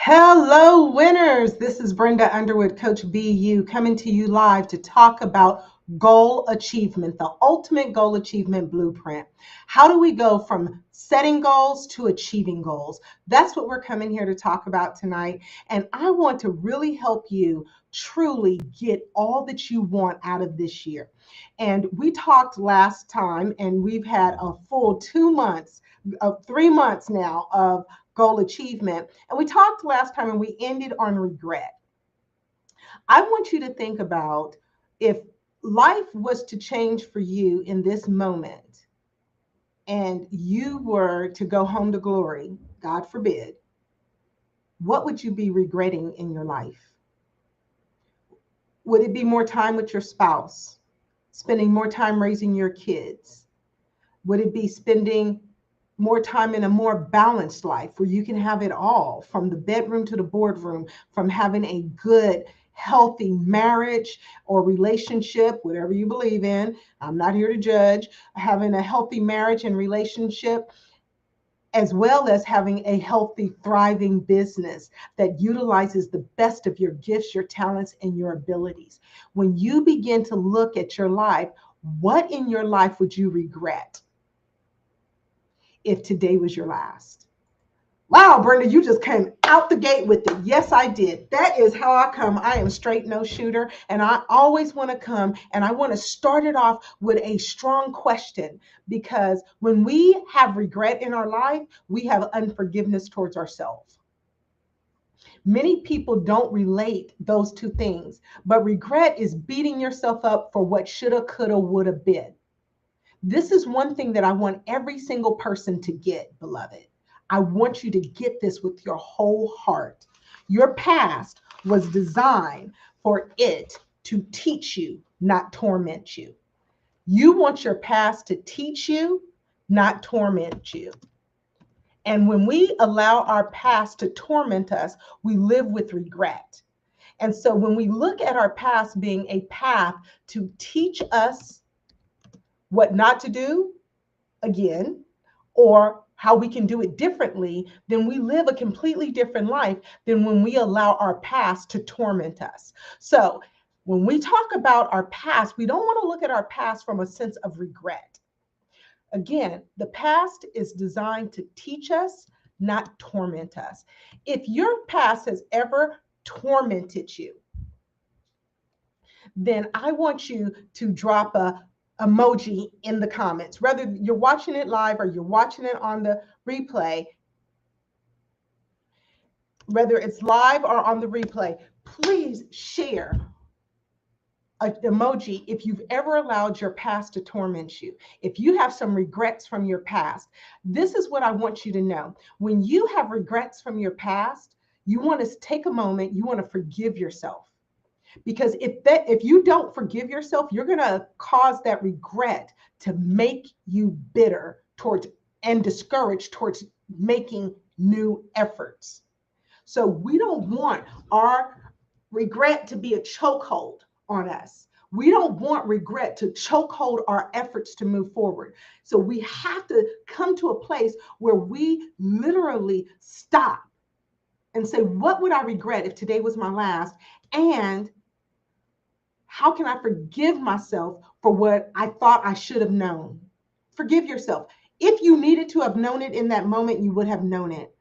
Hello, winners. This is Brenda Underwood, Coach BU, coming to you live to talk about goal achievement, the ultimate goal achievement blueprint. How do we go from setting goals to achieving goals? That's what we're coming here to talk about tonight. And I want to really help you truly get all that you want out of this year. And we talked last time, and we've had a full 2 months, 3 months now of goal achievement. And we talked last time and we ended on regret. I want you to think about if life was to change for you in this moment and you were to go home to glory, God forbid, what would you be regretting in your life? Would it be more time with your spouse, spending more time raising your kids? Would it be spending more time in a more balanced life where you can have it all from the bedroom to the boardroom, from having a good, healthy marriage or relationship, whatever you believe in? I'm not here to judge. Having a healthy marriage and relationship, as well as having a healthy, thriving business that utilizes the best of your gifts, your talents, and your abilities. When you begin to look at your life, what in your life would you regret if today was your last? Wow, Brenda, you just came out the gate with it. Yes, I did. That is how I come. I am straight no shooter, and I always want to come and I want to start it off with a strong question, because when we have regret in our life, we have unforgiveness towards ourselves. Many people don't relate those two things, but regret is beating yourself up for what shoulda, coulda, woulda been. This is one thing that I want every single person to get, beloved. I want you to get this with your whole heart. Your past was designed for it to teach you, not torment you. You want your past to teach you, not torment you. And when we allow our past to torment us, we live with regret. And so when we look at our past being a path to teach us what not to do again, or how we can do it differently, then we live a completely different life than when we allow our past to torment us. So when we talk about our past, we don't want to look at our past from a sense of regret. Again, the past is designed to teach us, not torment us. If your past has ever tormented you, then I want you to drop a emoji in the comments. Whether you're watching it live or you're watching it on the replay, whether it's live or on the replay, please share an emoji if you've ever allowed your past to torment you. If you have some regrets from your past, this is what I want you to know. When you have regrets from your past, you want to take a moment, you want to forgive yourself. Because if you don't forgive yourself, you're going to cause that regret to make you bitter towards and discouraged towards making new efforts. So we don't want our regret to be a chokehold on us. We don't want regret to chokehold our efforts to move forward. So we have to come to a place where we literally stop and say, what would I regret if today was my last? And how can I forgive myself for what I thought I should have known? Forgive yourself. If you needed to have known it in that moment, you would have known it.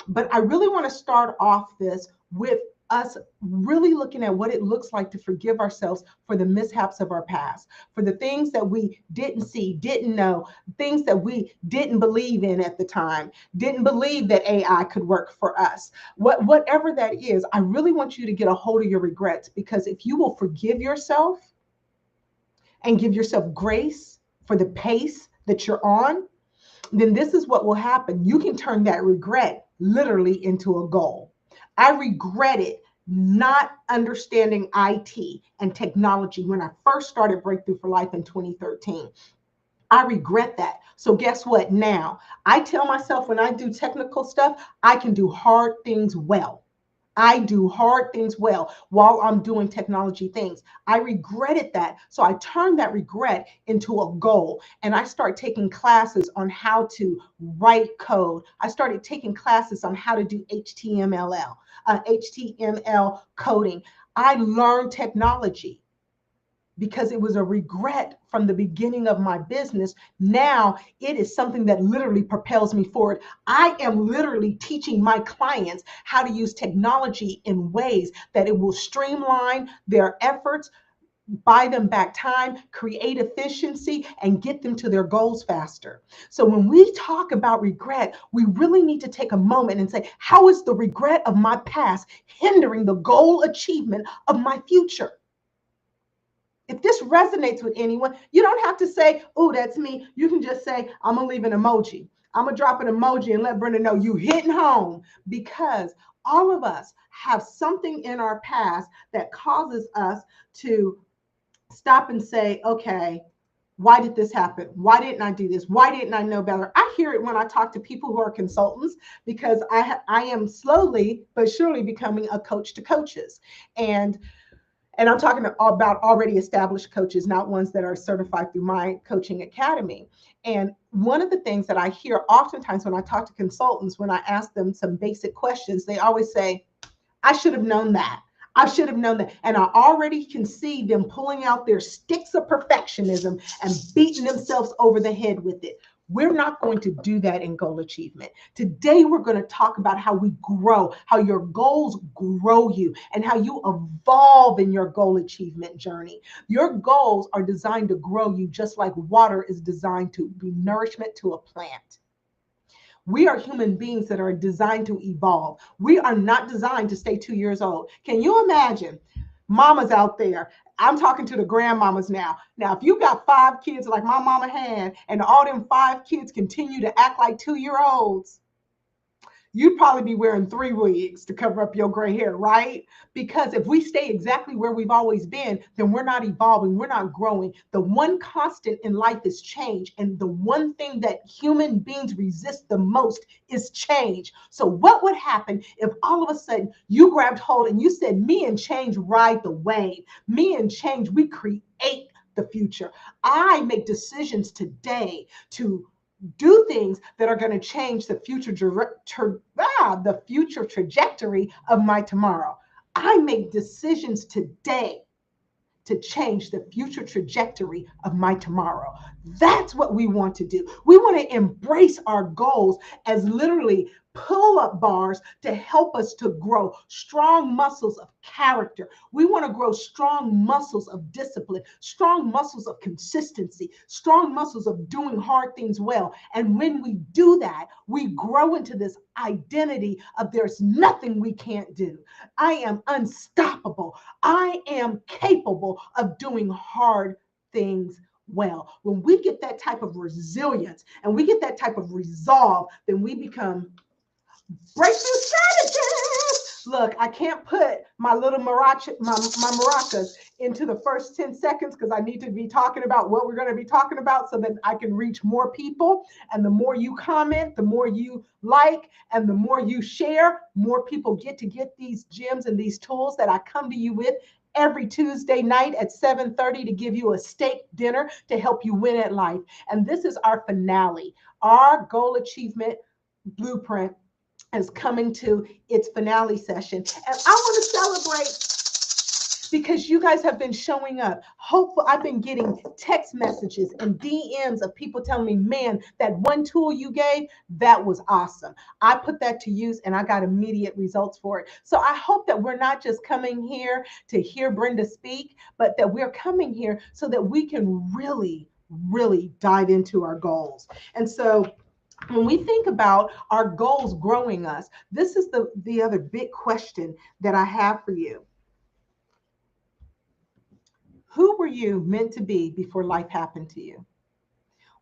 But I really want to start off this with us really looking at what it looks like to forgive ourselves for the mishaps of our past, for the things that we didn't see, didn't know, things that we didn't believe in at the time, didn't believe that AI could work for us. Whatever that is, I really want you to get a hold of your regrets, because if you will forgive yourself and give yourself grace for the pace that you're on, then this is what will happen. You can turn that regret literally into a goal. I regretted not understanding IT and technology when I first started Breakthrough for Life in 2013. I regret that. So guess what? Now I tell myself when I do technical stuff, I can do hard things well. I do hard things well while I'm doing technology things. I regretted that. So I turned that regret into a goal, and I started taking classes on how to write code. I started taking classes on how to do HTML coding. I learned technology because it was a regret from the beginning of my business. Now it is something that literally propels me forward. I am literally teaching my clients how to use technology in ways that it will streamline their efforts, buy them back time, create efficiency, and get them to their goals faster. So when we talk about regret, we really need to take a moment and say, how is the regret of my past hindering the goal achievement of my future? If this resonates with anyone, you don't have to say, oh, that's me. You can just say, I'm going to leave an emoji. I'm going to drop an emoji and let Brenda know you hitting home, because all of us have something in our past that causes us to stop and say, okay, why did this happen? Why didn't I do this? Why didn't I know better? I hear it when I talk to people who are consultants, because I am slowly but surely becoming a coach to coaches. And I'm talking about already established coaches, not ones that are certified through my coaching academy. And one of the things that I hear oftentimes when I talk to consultants, when I ask them some basic questions, they always say, I should have known that. I should have known that. And I already can see them pulling out their sticks of perfectionism and beating themselves over the head with it. We're not going to do that in goal achievement. Today, we're going to talk about how we grow, how your goals grow you, and how you evolve in your goal achievement journey. Your goals are designed to grow you, just like water is designed to be nourishment to a plant. We are human beings that are designed to evolve. We are not designed to stay 2 years old. Can you imagine mamas out there? I'm talking to the grandmamas now. Now, if you got 5 kids like my mama had, and all them 5 kids continue to act like 2 year olds, you'd probably be wearing 3 wigs to cover up your gray hair, right? Because if we stay exactly where we've always been, then we're not evolving, we're not growing. The one constant in life is change. And the one thing that human beings resist the most is change. So what would happen if all of a sudden you grabbed hold and you said, me and change ride the wave. Me and change, we create the future. I make decisions today to do things that are going to change the future trajectory of my tomorrow. I make decisions today to change the future trajectory of my tomorrow. That's what we want to do. We want to embrace our goals as literally pull-up bars to help us to grow strong muscles of character. We want to grow strong muscles of discipline, strong muscles of consistency, strong muscles of doing hard things well. And when we do that, we grow into this identity of there's nothing we can't do. I am unstoppable. I am capable of doing hard things well. When we get that type of resilience and we get that type of resolve, then we become breakthrough strategists. Look, I can't put my little my maracas into the first 10 seconds because I need to be talking about what we're going to be talking about so that I can reach more people. And the more you comment, the more you like, and the more you share, more people get to get these gems and these tools that I come to you with every Tuesday night at 7:30 to give you a steak dinner to help you win at life. And this is our finale. Our goal achievement blueprint is coming to its finale session. And I want to celebrate because you guys have been showing up. Hopefully, I've been getting text messages and DMs of people telling me, man, that one tool you gave, that was awesome. I put that to use and I got immediate results for it. So I hope that we're not just coming here to hear Brenda speak, but that we're coming here so that we can really, really dive into our goals. And so when we think about our goals growing us, this is the other big question that I have for you. Who were you meant to be before life happened to you?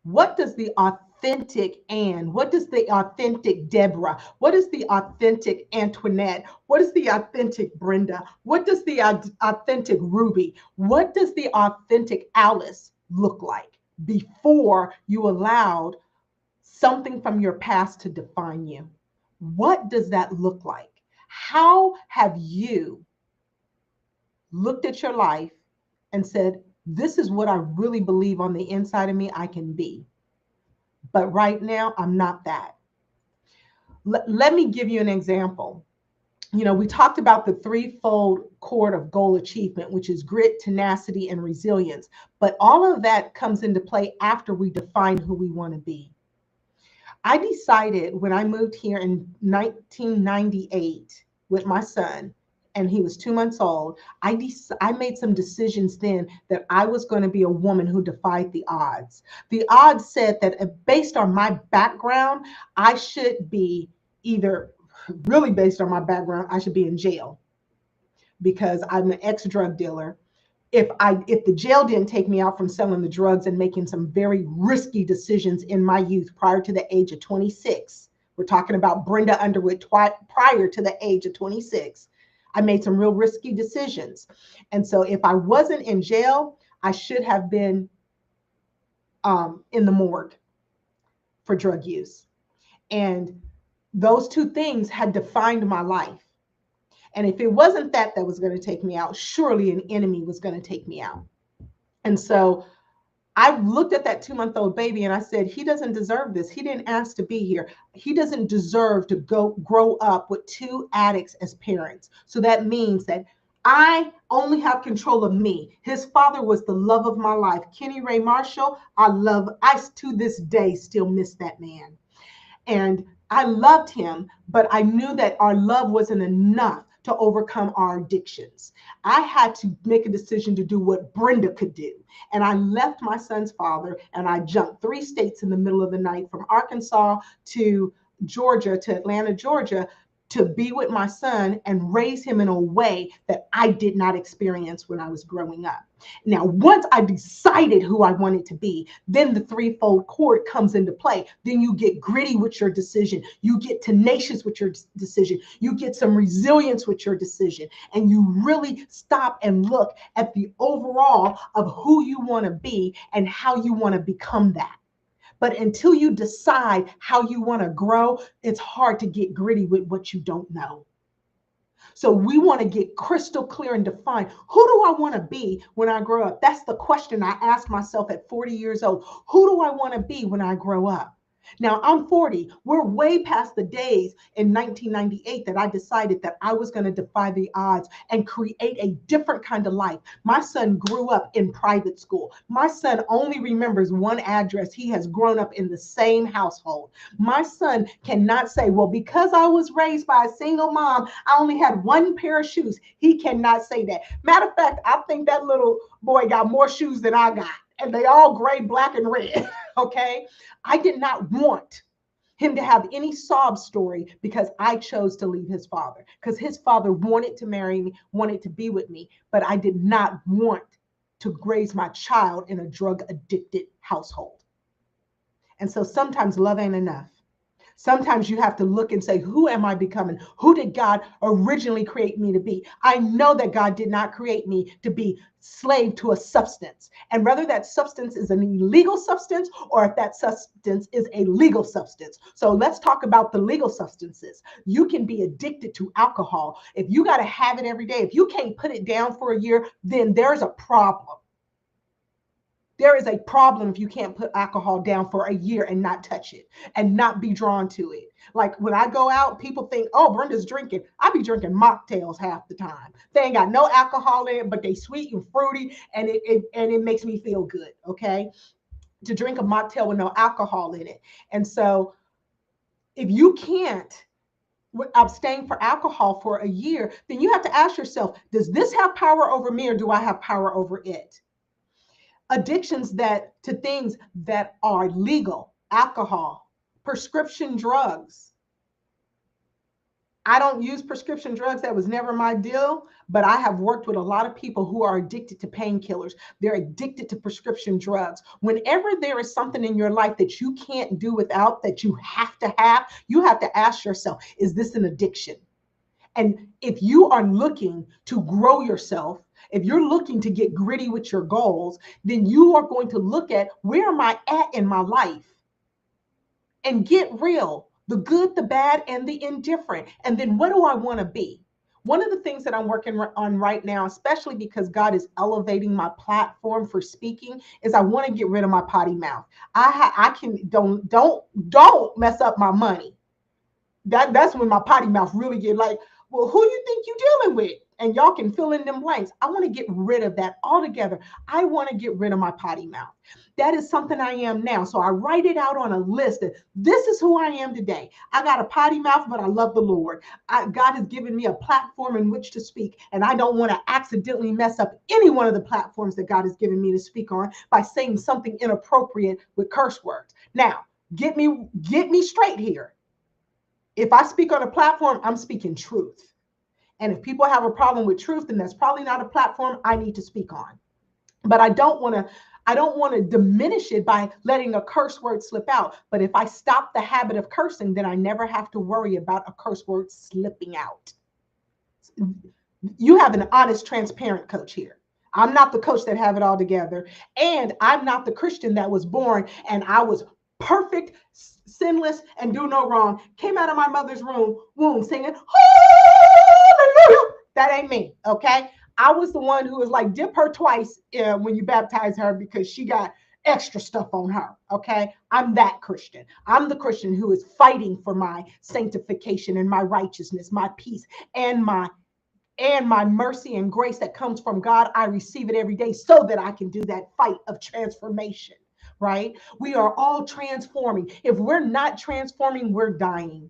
What does the authentic Anne, what does the authentic Deborah, what is the authentic Antoinette, what is the authentic Brenda, what does the authentic Ruby, what does the authentic Alice look like before you allowed something from your past to define you? What does that look like? How have you looked at your life and said, this is what I really believe on the inside of me I can be, but right now I'm not that? Let me give you an example. We talked about the threefold cord of goal achievement, which is grit, tenacity, and resilience. But all of that comes into play after we define who we want to be. I decided when I moved here in 1998 with my son, and he was 2 months old, I made some decisions then that I was going to be a woman who defied the odds. The odds said that based on my background, I should be either, really based on my background, I should be in jail because I'm an ex-drug dealer. If the jail didn't take me out from selling the drugs and making some very risky decisions in my youth prior to the age of 26, we're talking about Brenda Underwood prior to the age of 26, I made some real risky decisions. And so if I wasn't in jail, I should have been in the morgue for drug use. And those two things had defined my life. And if it wasn't that was going to take me out, surely an enemy was going to take me out. And so I looked at that 2-month-old baby and I said, he doesn't deserve this. He didn't ask to be here. He doesn't deserve to grow up with two addicts as parents. So that means that I only have control of me. His father was the love of my life. Kenny Ray Marshall, I to this day still miss that man. And I loved him, but I knew that our love wasn't enough to overcome our addictions. I had to make a decision to do what Brenda could do. And I left my son's father and I jumped 3 states in the middle of the night, from Arkansas to Georgia, to Atlanta, Georgia, to be with my son and raise him in a way that I did not experience when I was growing up. Now, once I decided who I wanted to be, then the threefold cord comes into play. Then you get gritty with your decision. You get tenacious with your decision. You get some resilience with your decision. And you really stop and look at the overall of who you want to be and how you want to become that. But until you decide how you want to grow, it's hard to get gritty with what you don't know. So we want to get crystal clear and define, who do I want to be when I grow up? That's the question I asked myself at 40 years old. Who do I want to be when I grow up? Now, I'm 40. We're way past the days in 1998 that I decided that I was going to defy the odds and create a different kind of life. My son grew up in private school. My son only remembers one address. He has grown up in the same household. My son cannot say, well, because I was raised by a single mom, I only had one pair of shoes. He cannot say that. Matter of fact, I think that little boy got more shoes than I got, and they all gray, black, and red. Okay. I did not want him to have any sob story because I chose to leave his father, because his father wanted to marry me, wanted to be with me, but I did not want to raise my child in a drug addicted household. And so sometimes love ain't enough. Sometimes you have to look and say, who am I becoming? Who did God originally create me to be? I know that God did not create me to be slave to a substance. And whether that substance is an illegal substance or if that substance is a legal substance. So let's talk about the legal substances. You can be addicted to alcohol. If you got to have it every day, if you can't put it down for a year, then there's a problem. There is a problem if you can't put alcohol down for a year and not touch it and not be drawn to it. Like when I go out, people think, oh, Brenda's drinking. I be drinking mocktails half the time. They ain't got no alcohol in it, but they sweet and fruity, and it makes me feel good, okay? To drink a mocktail with no alcohol in it. And so if you can't abstain for alcohol for a year, then you have to ask yourself, does this have power over me or do I have power over it? Addictions to things that are legal, alcohol, prescription drugs. I don't use prescription drugs. That was never my deal, but I have worked with a lot of people who are addicted to painkillers. They're addicted to prescription drugs. Whenever there is something in your life that you can't do without, that you have to ask yourself, is this an addiction? And if you are looking to grow yourself, if you're looking to get gritty with your goals, then you are going to look at, where am I at in my life? And get real. the good, the bad, and the indifferent. And then what do I want to be? One of the things that I'm working on right now, especially because God is elevating my platform for speaking, is I want to get rid of my potty mouth. I can don't mess up my money. That's when my potty mouth really get like, well, who you think you dealing with? And y'all can fill in them blanks. I want to get rid of that altogether. I want to get rid of my potty mouth. That is something I am now. So I write it out on a list that this is who I am today. I got a potty mouth, but I love the Lord. God has given me a platform in which to speak, and I don't want to accidentally mess up any one of the platforms that God has given me to speak on by saying something inappropriate with curse words. Now, get me straight here. If I speak on a platform, I'm speaking truth. And if people have a problem with truth, then that's probably not a platform I need to speak on. But I don't want to diminish it by letting a curse word slip out. But if I stop the habit of cursing, then I never have to worry about a curse word slipping out. You have an honest, transparent coach here. I'm not the coach that have it all together. And I'm not the Christian that was born and I was perfect, sinless, and do no wrong. Came out of my mother's womb singing, hallelujah. That ain't me, okay? I was the one who was like, dip her twice when you baptize her because she got extra stuff on her, okay? I'm that Christian. I'm the Christian who is fighting for my sanctification and my righteousness, my peace, and my mercy and grace that comes from God. I receive it every day so that I can do that fight of transformation, right? We are all transforming. If we're not transforming, we're dying.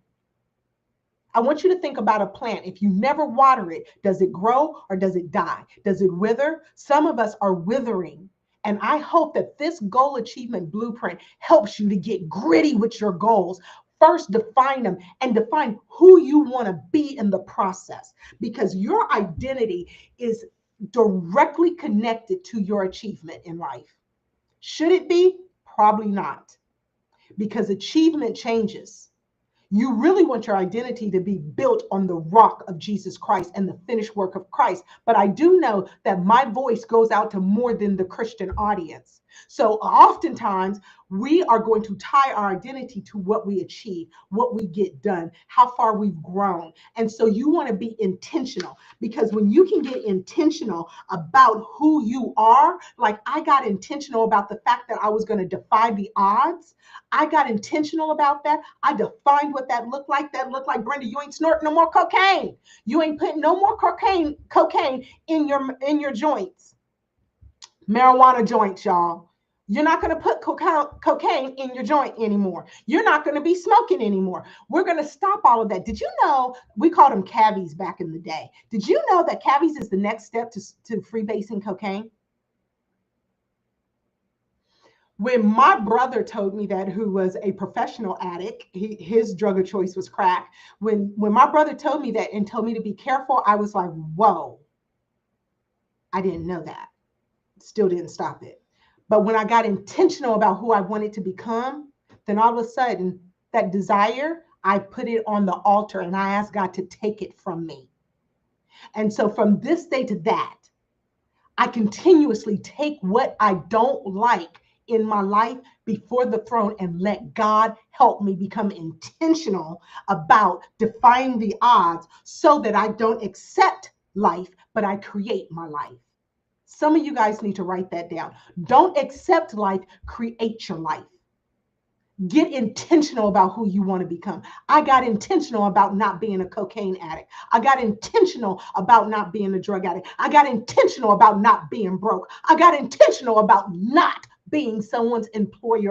I want you to think about a plant. If you never water it, does it grow or does it die? Does it wither? Some of us are withering. And I hope that this goal achievement blueprint helps you to get gritty with your goals. First, define them and define who you want to be in the process, because your identity is directly connected to your achievement in life. Should it be? Probably not, because achievement changes. You really want your identity to be built on the rock of Jesus Christ and the finished work of Christ. But I do know that my voice goes out to more than the Christian audience. So oftentimes we are going to tie our identity to what we achieve, what we get done, how far we've grown. And so you want to be intentional, because when you can get intentional about who you are, like I got intentional about the fact that I was going to defy the odds. I got intentional about that. I defined what that looked like. That looked like, Brenda, you ain't snorting no more cocaine. You ain't putting no more cocaine in your joints. Marijuana joints, y'all. You're not going to put cocaine in your joint anymore. You're not going to be smoking anymore. We're going to stop all of that. Did you know we called them cavies back in the day? Did you know that cavies is the next step to freebasing cocaine? When my brother told me that, who was a professional addict, his drug of choice was crack. When my brother told me that and told me to be careful, I was like, whoa, I didn't know that. Still didn't stop it. But when I got intentional about who I wanted to become, then all of a sudden that desire, I put it on the altar and I asked God to take it from me. And so from this day to that, I continuously take what I don't like in my life before the throne and let God help me become intentional about defying the odds so that I don't accept life, but I create my life. Some of you guys need to write that down. Don't accept life, create your life. Get intentional about who you want to become. I got intentional about not being a cocaine addict. I got intentional about not being a drug addict. I got intentional about not being broke. I got intentional about not being someone's employee.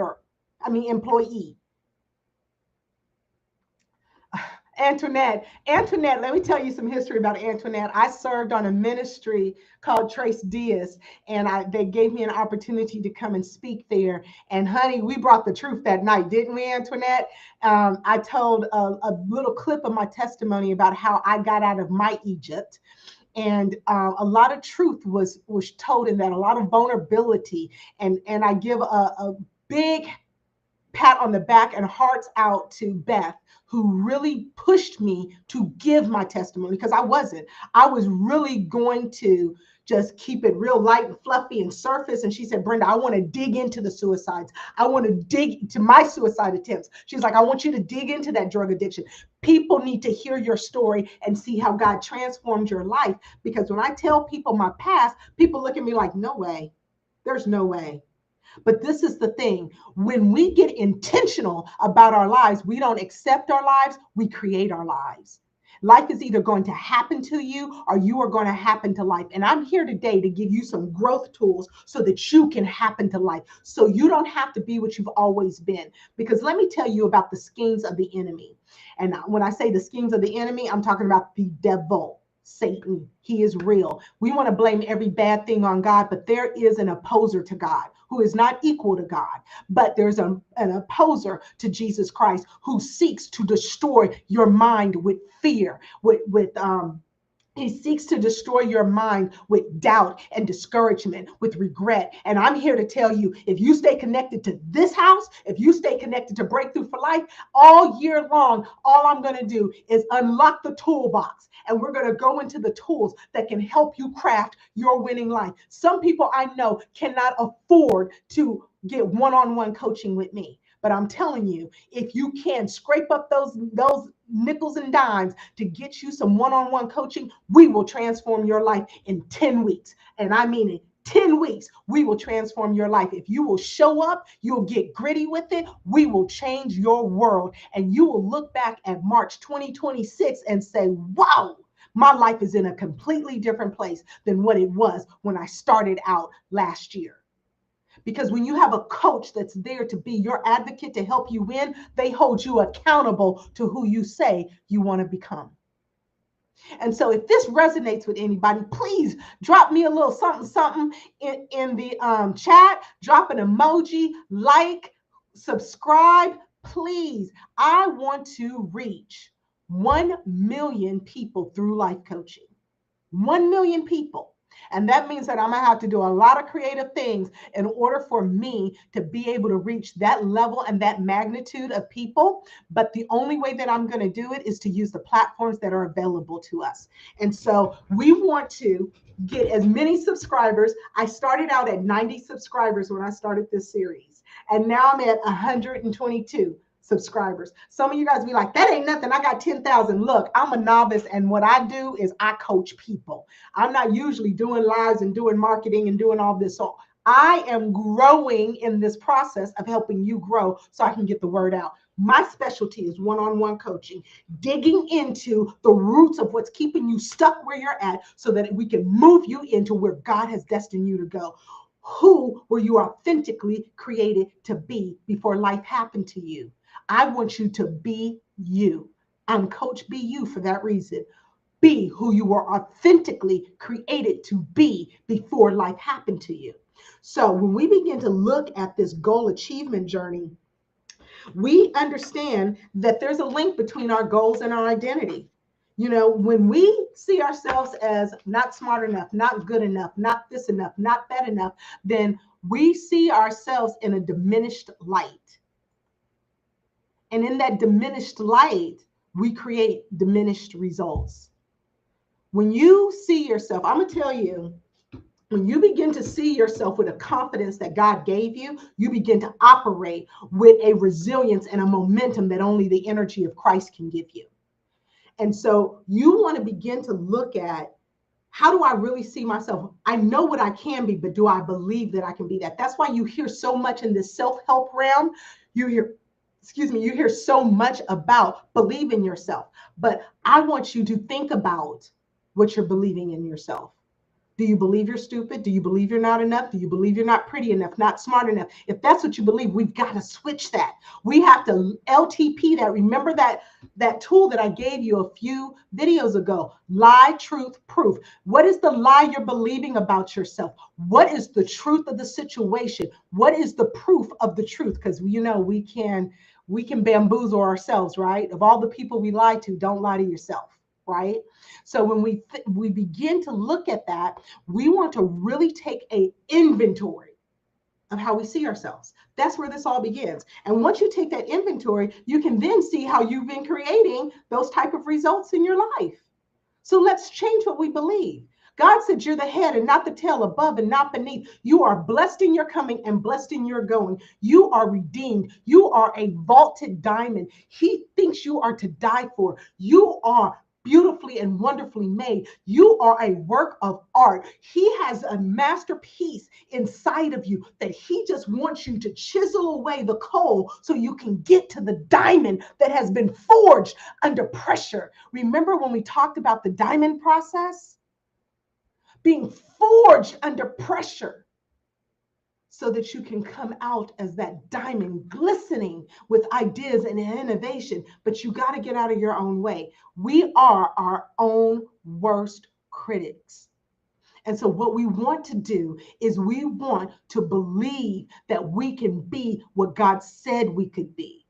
Antoinette, let me tell you some history about Antoinette. I served on a ministry called Trace Diaz, and they gave me an opportunity to come and speak there. And honey, we brought the truth that night, didn't we, Antoinette? I told a little clip of my testimony about how I got out of my Egypt. And a lot of truth was told in that, a lot of vulnerability. And I give a big pat on the back and hearts out to Beth, who really pushed me to give my testimony, because I wasn't. I was really going to just keep it real light and fluffy and surface. And she said, Brenda, I want to dig into the suicides. I want to dig to my suicide attempts. She's like, I want you to dig into that drug addiction. People need to hear your story and see how God transformed your life. Because when I tell people my past, people look at me like, no way. There's no way. But this is the thing. When we get intentional about our lives, we don't accept our lives, we create our lives. Life is either going to happen to you or you are going to happen to life. And I'm here today to give you some growth tools so that you can happen to life. So you don't have to be what you've always been. Because let me tell you about the schemes of the enemy. And when I say the schemes of the enemy, I'm talking about the devil. Satan, he is real. We want to blame every bad thing on God, but there is an opposer to God who is not equal to God, but there's an opposer to Jesus Christ who seeks to destroy your mind with fear, with he seeks to destroy your mind with doubt and discouragement, with regret. And I'm here to tell you, if you stay connected to this house, if you stay connected to Breakthrough for Life all year long, all I'm going to do is unlock the toolbox. And we're going to go into the tools that can help you craft your winning life. Some people I know cannot afford to get one-on-one coaching with me. But I'm telling you, if you can scrape up those nickels and dimes to get you some one-on-one coaching, we will transform your life in 10 weeks. And I mean it. 10 weeks, we will transform your life. If you will show up, you'll get gritty with it. We will change your world. And you will look back at March 2026 and say, wow, my life is in a completely different place than what it was when I started out last year. Because when you have a coach that's there to be your advocate to help you win, they hold you accountable to who you say you want to become. And so if this resonates with anybody, please drop me a little something in the chat. Drop an emoji, like, subscribe, please. I want to reach 1 million people through life coaching. 1 million people. And that means that I'm going to have to do a lot of creative things in order for me to be able to reach that level and that magnitude of people. But the only way that I'm going to do it is to use the platforms that are available to us. And so we want to get as many subscribers. I started out at 90 subscribers when I started this series, and now I'm at 122 subscribers. Some of you guys be like, that ain't nothing. I got 10,000. Look, I'm a novice, and what I do is I coach people. I'm not usually doing lives and doing marketing and doing all this. So I am growing in this process of helping you grow so I can get the word out. My specialty is one-on-one coaching, digging into the roots of what's keeping you stuck where you're at so that we can move you into where God has destined you to go. Who were you authentically created to be before life happened to you? I want you to be you. I'm Coach Be You for that reason. Be who you were authentically created to be before life happened to you. So when we begin to look at this goal achievement journey, we understand that there's a link between our goals and our identity. You know, when we see ourselves as not smart enough, not good enough, not this enough, not that enough, then we see ourselves in a diminished light. And in that diminished light, we create diminished results. When you see yourself, I'm going to tell you, when you begin to see yourself with a confidence that God gave you, you begin to operate with a resilience and a momentum that only the energy of Christ can give you. And so you want to begin to look at, how do I really see myself? I know what I can be, but do I believe that I can be that? That's why you hear so much in this self-help realm. You hear so much about believe in yourself. But I want you to think about what you're believing in yourself. Do you believe you're stupid? Do you believe you're not enough? Do you believe you're not pretty enough, not smart enough? If that's what you believe, we've got to switch that. We have to LTP that. Remember that tool that I gave you a few videos ago, lie, truth, proof. What is the lie you're believing about yourself? What is the truth of the situation? What is the proof of the truth? Because you know we can bamboozle ourselves, right? Of all the people we lie to, don't lie to yourself. Right? So when we begin to look at that, we want to really take an inventory. of how we see ourselves. That's where this all begins. And once you take that inventory, you can then see how you've been creating those type of results in your life. So let's change what we believe. God said you're the head and not the tail, above and not beneath. You are blessed in your coming and blessed in your going. You are redeemed. You are a vaulted diamond. He thinks you are to die for. You are beautifully and wonderfully made. You are a work of art. He has a masterpiece inside of you that he just wants you to chisel away the coal so you can get to the diamond that has been forged under pressure. Remember when we talked about the diamond process? Being forged under pressure so that you can come out as that diamond glistening with ideas and innovation. But you got to get out of your own way. We are our own worst critics. And so what we want to do is we want to believe that we can be what God said we could be.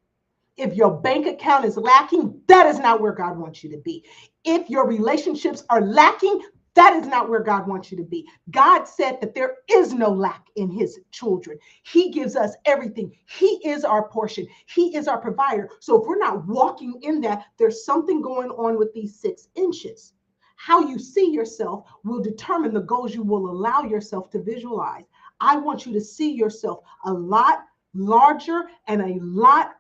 If your bank account is lacking, that is not where God wants you to be. If your relationships are lacking, that is not where God wants you to be. God said that there is no lack in his children. He gives us everything. He is our portion. He is our provider. So if we're not walking in that, there's something going on with these 6 inches. How you see yourself will determine the goals you will allow yourself to visualize. I want you to see yourself a lot larger and a lot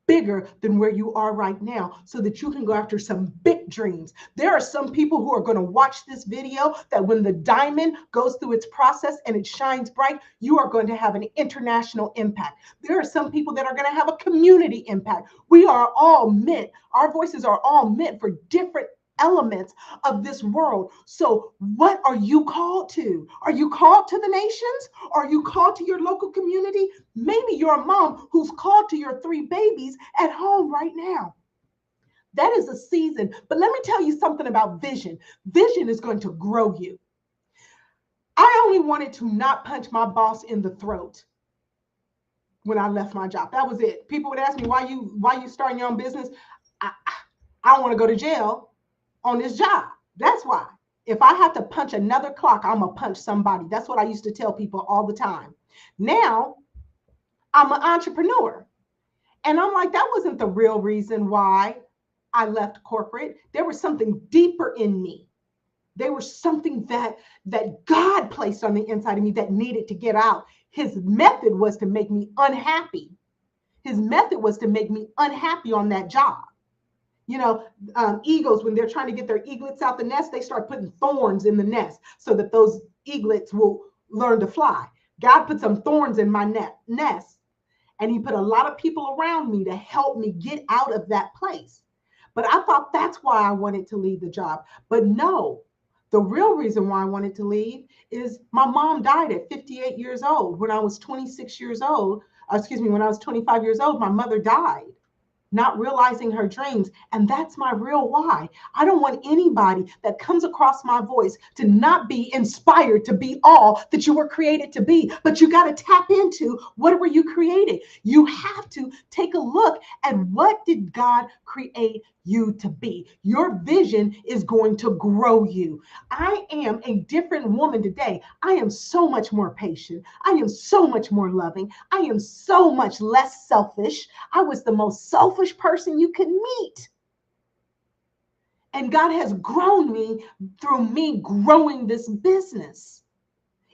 bigger than where you are right now so that you can go after some big dreams. There are some people who are going to watch this video that when the diamond goes through its process and it shines bright, you are going to have an international impact. There are some people that are going to have a community impact. We are all meant, our voices are all meant for different elements of this world. So what are you called to? Are you called to the nations? Are you called to your local community? Maybe you're a mom who's called to your 3 babies at home right now. That is a season. But let me tell you something about vision. Vision is going to grow you. I only wanted to not punch my boss in the throat when I left my job. That was it. People would ask me, why you starting your own business? I don't want to go to jail on this job. That's why. If I have to punch another clock, I'm going to punch somebody. That's what I used to tell people all the time. Now, I'm an entrepreneur. And I'm like, that wasn't the real reason why I left corporate. There was something deeper in me. There was something that God placed on the inside of me that needed to get out. His method was to make me unhappy. His method was to make me unhappy on that job. You know, eagles, when they're trying to get their eaglets out the nest, they start putting thorns in the nest so that those eaglets will learn to fly. God put some thorns in my nest, and he put a lot of people around me to help me get out of that place. But I thought that's why I wanted to leave the job. But no, the real reason why I wanted to leave is my mom died at 58 years old. When I was 26 years old, when I was 25 years old, my mother died, not realizing her dreams. And that's my real why. I don't want anybody that comes across my voice to not be inspired to be all that you were created to be. But you got to tap into, what were you created? You have to take a look at, what did God create you to be? Your vision is going to grow you. I am a different woman today. I am so much more patient. I am so much more loving. I am so much less selfish. I was the most selfish person you could meet. And God has grown me through me growing this business.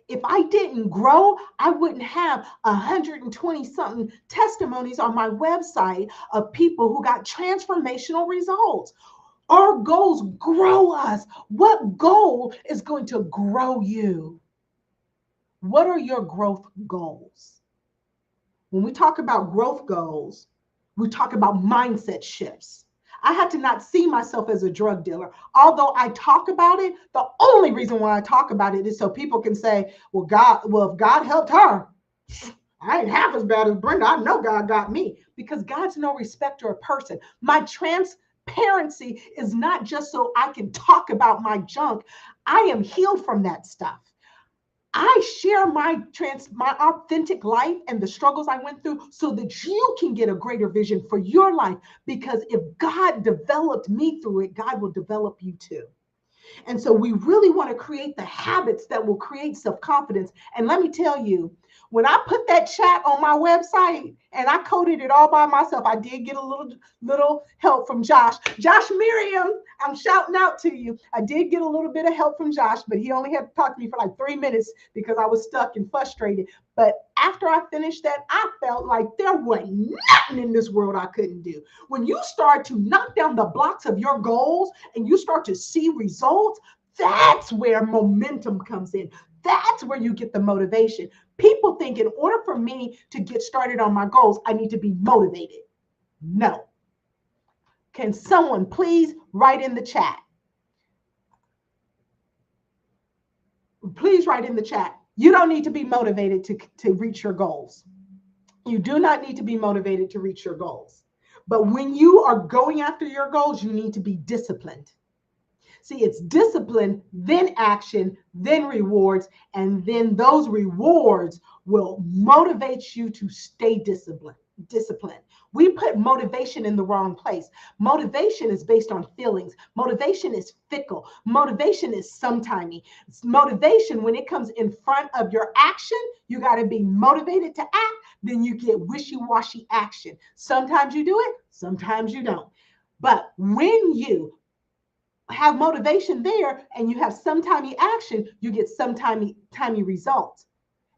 If I didn't grow, I wouldn't have 120 something testimonies on my website of people who got transformational results. Our goals grow us. What goal is going to grow you? What are your growth goals? When we talk about growth goals, we talk about mindset shifts. I had to not see myself as a drug dealer. Although I talk about it, the only reason why I talk about it is so people can say, well, if God helped her, I ain't half as bad as Brenda. I know God got me. Because God's no respecter of person. My transparency is not just so I can talk about my junk. I am healed from that stuff. I share my authentic life and the struggles I went through so that you can get a greater vision for your life. Because if God developed me through it, God will develop you too. And so we really want to create the habits that will create self-confidence. And let me tell you, when I put that chat on my website and I coded it all by myself, I did get a little help from Josh. Josh Miriam, I'm shouting out to you. I did get a little bit of help from Josh, but he only had to talk to me for like 3 minutes because I was stuck and frustrated. But after I finished that, I felt like there wasn't nothing in this world I couldn't do. When you start to knock down the blocks of your goals and you start to see results, that's where momentum comes in. That's where you get the motivation. People think in order for me to get started on my goals, I need to be motivated. No. Can someone please write in the chat? Please write in the chat. You don't need to be motivated to reach your goals. You do not need to be motivated to reach your goals. But when you are going after your goals, you need to be disciplined. See, it's discipline, then action, then rewards, and then those rewards will motivate you to stay disciplined. We put motivation in the wrong place. Motivation is based on feelings. Motivation is fickle. Motivation is sometimey. Motivation, when it comes in front of your action, you got to be motivated to act, then you get wishy-washy action. Sometimes you do it, sometimes you don't. But when you have motivation there and you have sometimey action, you get sometimey results.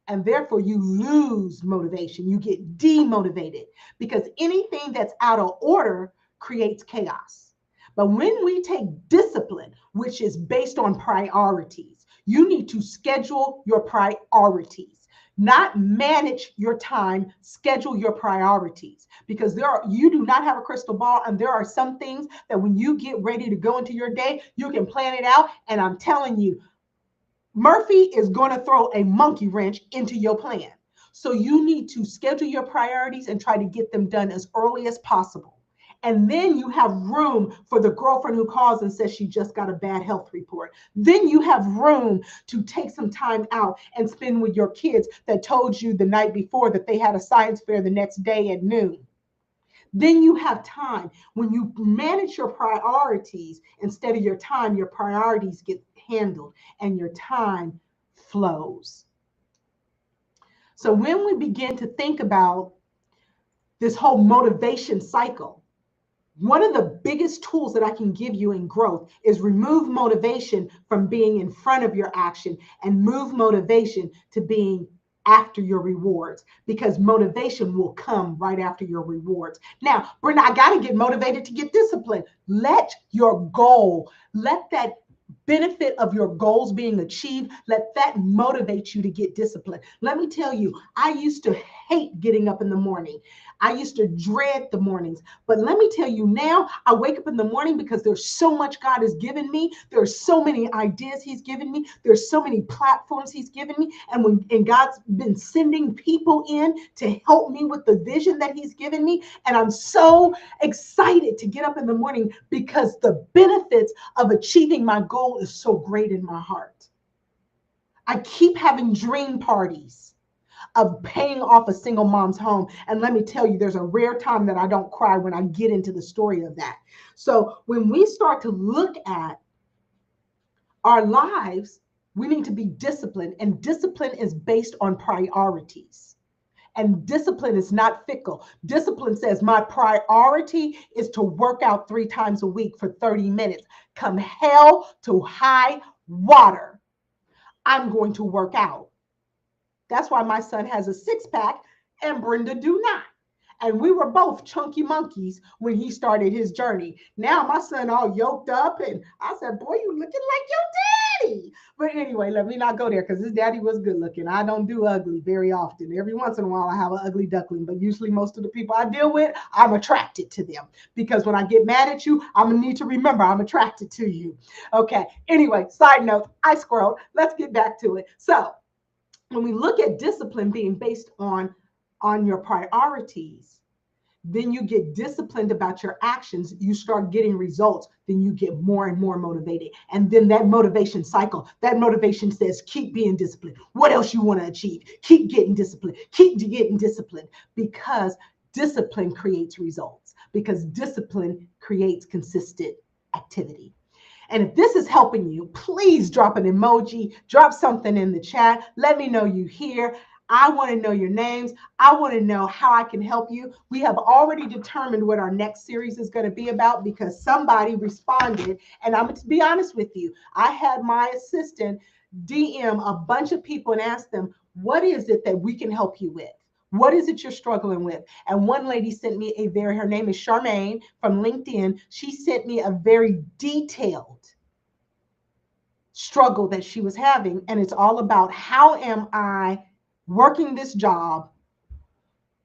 And therefore you lose motivation. You get demotivated because anything that's out of order creates chaos. But when we take discipline, which is based on priorities, you need to schedule your priorities, not manage your time, schedule your priorities, because you do not have a crystal ball, and there are some things that when you get ready to go into your day, you can plan it out. And I'm telling you, Murphy is going to throw a monkey wrench into your plan. So you need to schedule your priorities and try to get them done as early as possible. And then you have room for the girlfriend who calls and says she just got a bad health report. Then you have room to take some time out and spend with your kids that told you the night before that they had a science fair the next day at noon. Then you have time. When you manage your priorities instead of your time, your priorities get handled and your time flows. So when we begin to think about this whole motivation cycle, one of the biggest tools that I can give you in growth is remove motivation from being in front of your action and move motivation to being after your rewards, because motivation will come right after your rewards. Now, Brenda, I got to get motivated to get disciplined. Let that benefit of your goals being achieved, let that motivate you to get disciplined. Let me tell you, I used to hate getting up in the morning. I used to dread the mornings. But let me tell you now, I wake up in the morning because there's so much God has given me. There's so many ideas he's given me. There's so many platforms he's given me. And God's been sending people in to help me with the vision that he's given me. And I'm so excited to get up in the morning because the benefits of achieving my goal is so great in my heart. I keep having dream parties of paying off a single mom's home. And let me tell you, there's a rare time that I don't cry when I get into the story of that. So when we start to look at our lives, we need to be disciplined. And discipline is based on priorities. And discipline is not fickle. Discipline says my priority is to work out 3 times a week for 30 minutes. Come hell to high water, I'm going to work out. That's why my son has a 6-pack and Brenda do not. And we were both chunky monkeys when he started his journey. Now my son all yoked up, and I said, boy, you looking like your daddy. But anyway, let me not go there because his daddy was good looking. I don't do ugly very often. Every once in a while I have an ugly duckling, but usually most of the people I deal with, I'm attracted to them, because when I get mad at you, I'm gonna need to remember I'm attracted to you. Okay, anyway, side note, I squirreled. Let's get back to it. So when we look at discipline being based on your priorities, then you get disciplined about your actions, you start getting results, then you get more and more motivated. And then that motivation cycle, that motivation says, keep being disciplined. What else you want to achieve? Keep getting disciplined, keep getting disciplined, because discipline creates results, because discipline creates consistent activity. And if this is helping you, please drop an emoji, drop something in the chat. Let me know you here. I want to know your names. I want to know how I can help you. We have already determined what our next series is going to be about because somebody responded. And I'm going to be honest with you. I had my assistant DM a bunch of people and ask them, what is it that we can help you with? What is it you're struggling with? And one lady sent me her name is Charmaine from LinkedIn. She sent me a very detailed struggle that she was having. And it's all about, how am I working this job,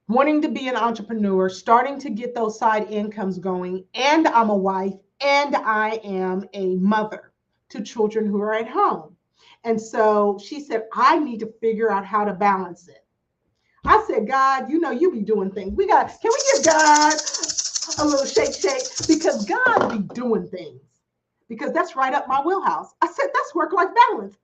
wanting to be an entrepreneur, starting to get those side incomes going, and I'm a wife, and I am a mother to children who are at home. And so she said, I need to figure out how to balance it. I said, God, you be doing things. Can we give God a little shake, because God be doing things, because that's right up my wheelhouse. I said, that's work-life balance.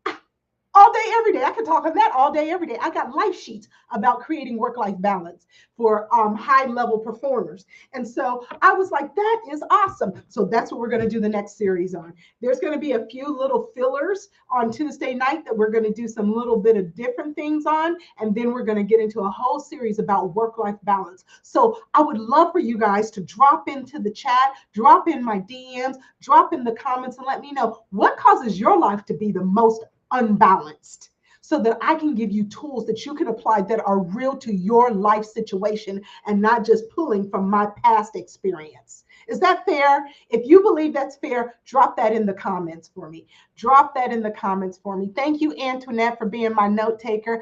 All day, every day. I can talk on that all day, every day. I got life sheets about creating work-life balance for high-level performers. And so I was like, that is awesome. So that's what we're going to do the next series on. There's going to be a few little fillers on Tuesday night that we're going to do some little bit of different things on. And then we're going to get into a whole series about work-life balance. So I would love for you guys to drop into the chat, drop in my DMs, drop in the comments, and let me know what causes your life to be the most unbalanced, so that I can give you tools that you can apply that are real to your life situation and not just pulling from my past experience. Is that fair? If you believe that's fair, drop that in the comments for me. Drop that in the comments for me. Thank you, Antoinette, for being my note taker.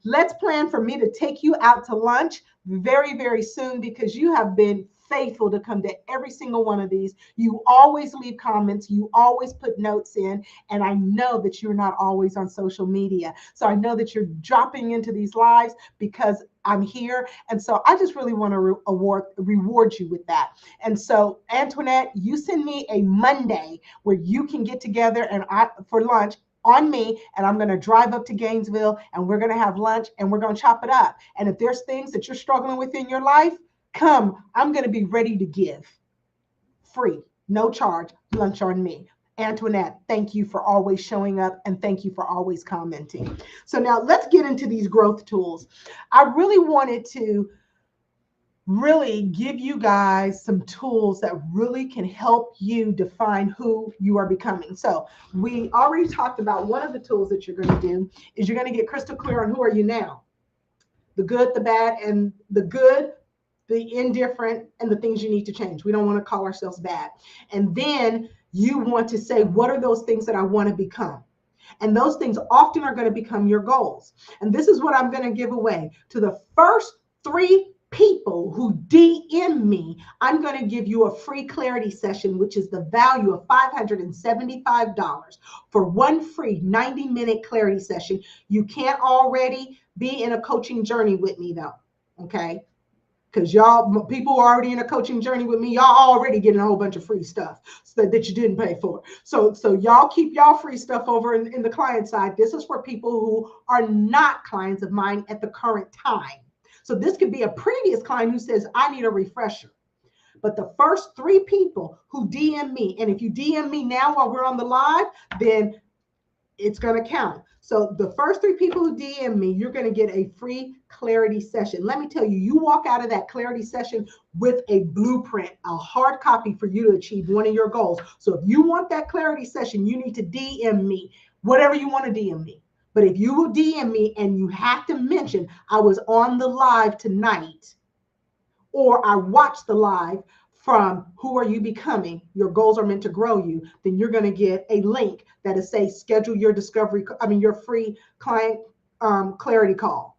Let's plan for me to take you out to lunch very, very soon, because you have been faithful to come to every single one of these. You always leave comments. You always put notes in. And I know that you're not always on social media. So I know that you're dropping into these lives because I'm here. And so I just really want to reward you with that. And so, Antoinette, you send me a Monday where you can get together and for lunch on me, and I'm going to drive up to Gainesville, and we're going to have lunch, and we're going to chop it up. And if there's things that you're struggling with in your life, come, I'm going to be ready to give. Free, no charge, lunch on me. Antoinette, thank you for always showing up, and thank you for always commenting. So now let's get into these growth tools. I really wanted to give you guys some tools that really can help you define who you are becoming. So we already talked about one of the tools that you're going to do is you're going to get crystal clear on who are you now. The good, the bad, and the good, the indifferent, and the things you need to change. We don't want to call ourselves bad. And then you want to say, what are those things that I want to become? And those things often are going to become your goals. And this is what I'm going to give away. To the first 3 people who DM me, I'm going to give you a free clarity session, which is the value of $575 for one free 90-minute clarity session. You can't already be in a coaching journey with me, though. Okay. Because people are already in a coaching journey with me. Y'all already getting a whole bunch of free stuff that you didn't pay for. So y'all keep y'all free stuff over in the client side. This is for people who are not clients of mine at the current time. So this could be a previous client who says, I need a refresher. But the first 3 people who DM me, and if you DM me now while we're on the live, then it's going to count. So the first 3 people who DM me, you're going to get a free clarity session. Let me tell you, you walk out of that clarity session with a blueprint, a hard copy for you to achieve one of your goals. So if you want that clarity session, you need to DM me, whatever you want to DM me. But if you will DM me and you have to mention, I was on the live tonight, or I watched the live from Who Are You Becoming? Your goals are meant to grow you. Then you're going to get a link that is say, schedule your your free client clarity call.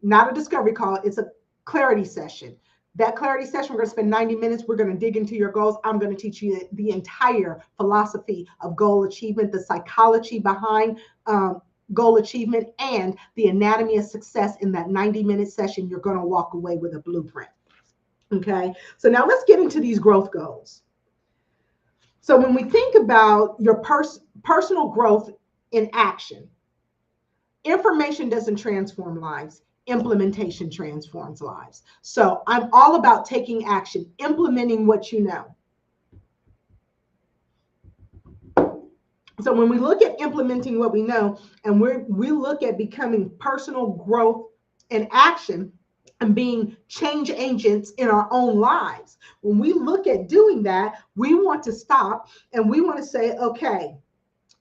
Not a discovery call. It's a clarity session. That clarity session, we're going to spend 90 minutes. We're going to dig into your goals. I'm going to teach you the entire philosophy of goal achievement, the psychology behind goal achievement, and the anatomy of success. In that 90-minute session, you're going to walk away with a blueprint. Okay, so now let's get into these growth goals. So when we think about your personal growth in action, information doesn't transform lives. Implementation transforms lives. So I'm all about taking action, implementing what you know. So when we look at implementing what we know, and we look at becoming personal growth and action and being change agents in our own lives, when we look at doing that, we want to stop and we want to say, okay,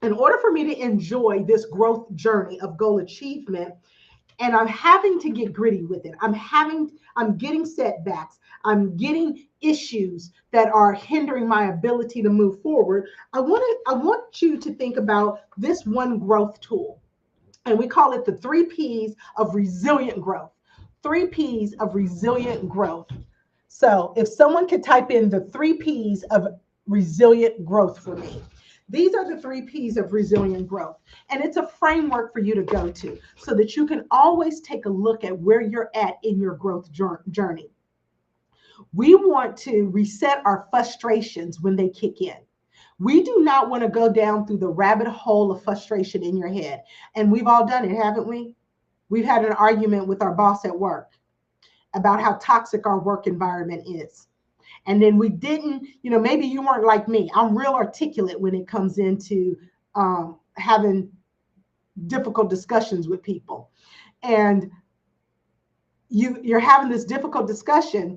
in order for me to enjoy this growth journey of goal achievement, and I'm having to get gritty with it. I'm getting setbacks. I'm getting issues that are hindering my ability to move forward. I want you to think about this one growth tool. And we call it the 3 P's of resilient growth. 3 P's of resilient growth. So if someone could type in the 3 P's of resilient growth for me. These are the 3 P's of resilient growth. And it's a framework for you to go to so that you can always take a look at where you're at in your growth journey. We want to reset our frustrations when they kick in. We do not want to go down through the rabbit hole of frustration in your head. And we've all done it, haven't we? We've had an argument with our boss at work about how toxic our work environment is. And then we didn't, maybe you weren't like me. I'm real articulate when it comes into having difficult discussions with people. And you're having this difficult discussion,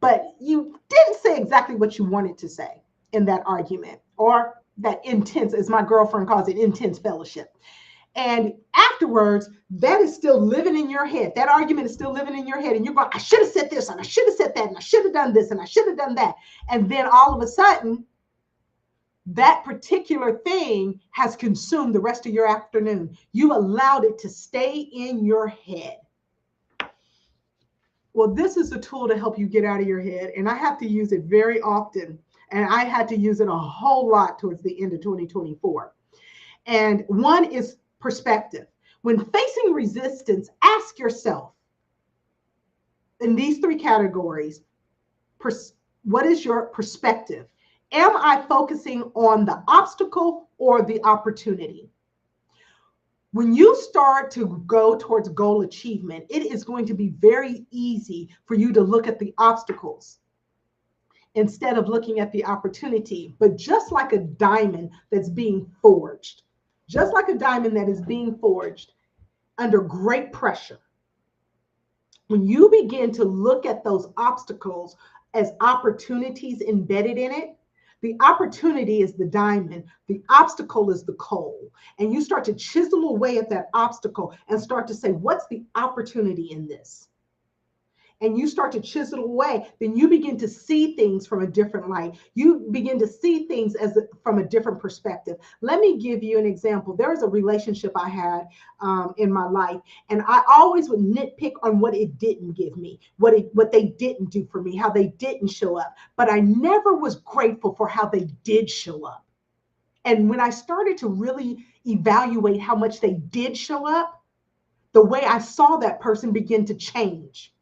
but you didn't say exactly what you wanted to say in that argument, or that intense, as my girlfriend calls it, intense fellowship. And afterwards, that is still living in your head. That argument is still living in your head. And you're going, I should have said this, and I should have said that, and I should have done this, and I should have done that. And then all of a sudden, that particular thing has consumed the rest of your afternoon. You allowed it to stay in your head. Well, this is a tool to help you get out of your head. And I have to use it very often. And I had to use it a whole lot towards the end of 2024. And one is perspective. When facing resistance, ask yourself in these 3 categories, what is your perspective? Am I focusing on the obstacle or the opportunity? When you start to go towards goal achievement, it is going to be very easy for you to look at the obstacles instead of looking at the opportunity. But just like a diamond that's being forged, just like a diamond that is being forged under great pressure, when you begin to look at those obstacles as opportunities embedded in it, the opportunity is the diamond, the obstacle is the coal. And you start to chisel away at that obstacle and start to say, what's the opportunity in this? And you start to chisel away, then you begin to see things from a different light. You begin to see things from a different perspective. Let me give you an example. There was a relationship I had in my life, and I always would nitpick on what it didn't give me, what they didn't do for me, how they didn't show up. But I never was grateful for how they did show up. And when I started to really evaluate how much they did show up, the way I saw that person begin to change.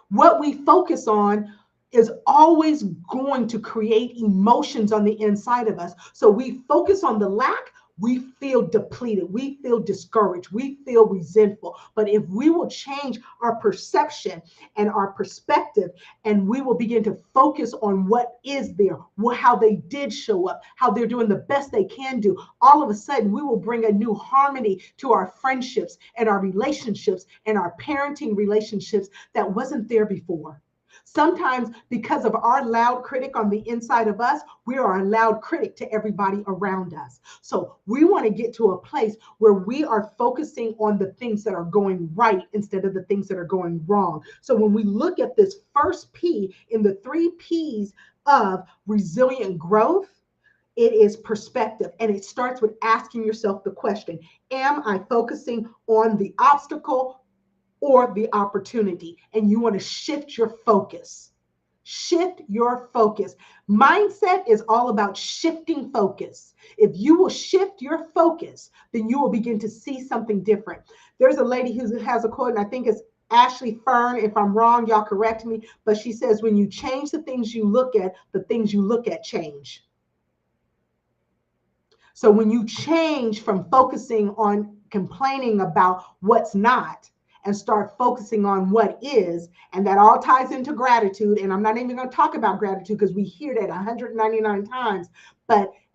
What we focus on is always going to create emotions on the inside of us. So we focus on the lack, we feel depleted, we feel discouraged, we feel resentful. But if we will change our perception and our perspective, and we will begin to focus on what is there, how they did show up, how they're doing the best they can do, all of a sudden we will bring a new harmony to our friendships and our relationships and our parenting relationships that wasn't there before. Sometimes because of our loud critic on the inside of us, we are a loud critic to everybody around us. So we want to get to a place where we are focusing on the things that are going right instead of the things that are going wrong. So when we look at this first P in the 3 P's of resilient growth, it is perspective. And it starts with asking yourself the question, am I focusing on the obstacle or the opportunity? And you want to shift your focus. Shift your focus. Mindset is all about shifting focus. If you will shift your focus, then you will begin to see something different. There's a lady who has a quote, and I think it's Ashley Fern. If I'm wrong, y'all correct me. But she says, when you change the things you look at, the things you look at change. So when you change from focusing on complaining about what's not, and start focusing on what is, and that all ties into gratitude. And I'm not even going to talk about gratitude because we hear that 199 times,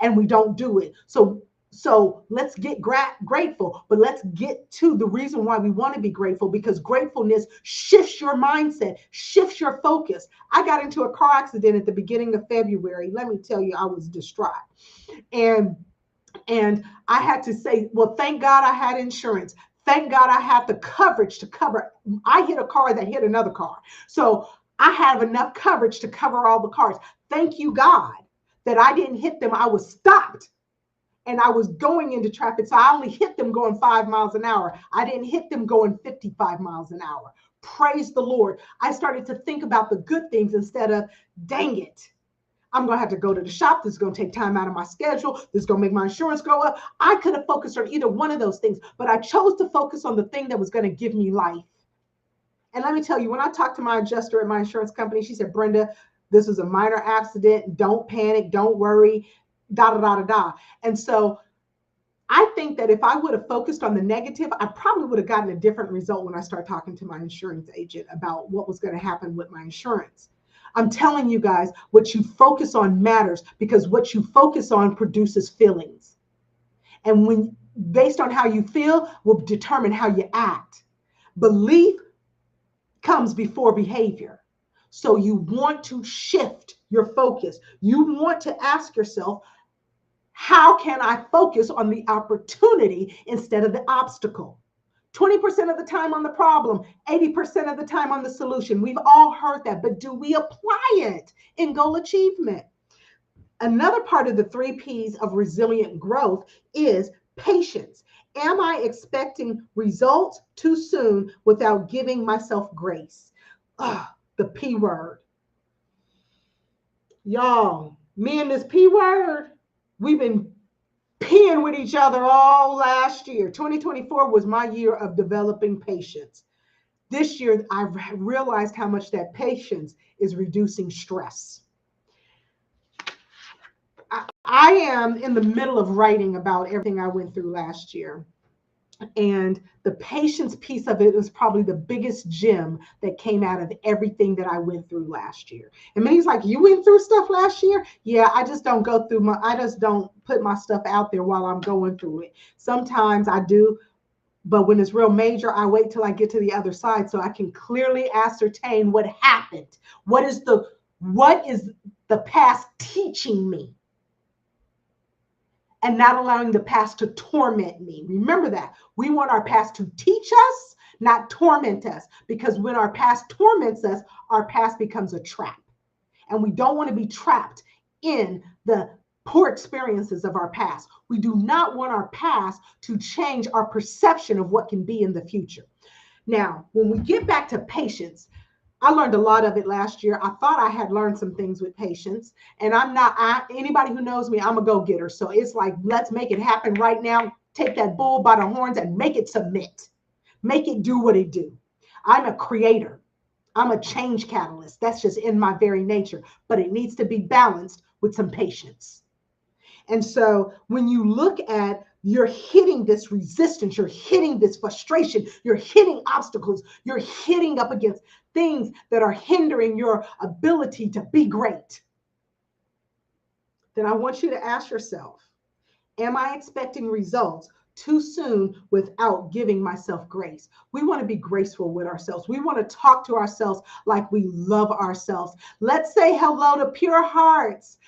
and we don't do it. So So let's get grateful, but let's get to the reason why we want to be grateful, because gratefulness shifts your mindset, shifts your focus. I got into a car accident at the beginning of February. Let me tell you, I was distraught. And I had to say, well, thank God I had insurance. Thank God I had the coverage to cover. I hit a car that hit another car. So I have enough coverage to cover all the cars. Thank you, God, that I didn't hit them. I was stopped and I was going into traffic. So I only hit them going 5 miles an hour. I didn't hit them going 55 miles an hour. Praise the Lord. I started to think about the good things instead of, dang it, I'm going to have to go to the shop. This is going to take time out of my schedule. This is going to make my insurance go up. I could have focused on either one of those things, but I chose to focus on the thing that was going to give me life. And let me tell you, when I talked to my adjuster at my insurance company, she said, Brenda, this was a minor accident. Don't panic. Don't worry. Da, da, da, da, da. And so I think that if I would have focused on the negative, I probably would have gotten a different result when I started talking to my insurance agent about what was going to happen with my insurance. I'm telling you guys, what you focus on matters, because what you focus on produces feelings. And when based on how you feel will determine how you act. Belief comes before behavior. So you want to shift your focus. You want to ask yourself, how can I focus on the opportunity instead of the obstacle? 20% of the time on the problem, 80% of the time on the solution. We've all heard that, but do we apply it in goal achievement? Another part of the 3 P's of resilient growth is patience. Am I expecting results too soon without giving myself grace? The P word. Y'all, me and this P word, we've been peeing with each other all last year. 2024 was my year of developing patience. This year, I've realized how much that patience is reducing stress. I am in the middle of writing about everything I went through last year. And the patience piece of it was probably the biggest gem that came out of everything that I went through last year. And Minnie's like, you went through stuff last year? Yeah, I just don't put my stuff out there while I'm going through it. Sometimes I do, but when it's real major, I wait till I get to the other side so I can clearly ascertain what happened. What is the past teaching me? And not allowing the past to torment me. Remember that. We want our past to teach us, not torment us. Because when our past torments us, our past becomes a trap. And we don't want to be trapped in the poor experiences of our past. We do not want our past to change our perception of what can be in the future. Now, when we get back to patience, I learned a lot of it last year. I thought I had learned some things with patience, and anybody who knows me, I'm a go-getter. So it's like, let's make it happen right now. Take that bull by the horns and make it submit. Make it do what it do. I'm a creator. I'm a change catalyst. That's just in my very nature, but it needs to be balanced with some patience. And so when you look at, you're hitting this resistance, you're hitting this frustration, you're hitting obstacles, you're hitting up against things that are hindering your ability to be great, then I want you to ask yourself, am I expecting results too soon without giving myself grace? We want to be graceful with ourselves. We want to talk to ourselves like we love ourselves. Let's say hello to Pure Hearts.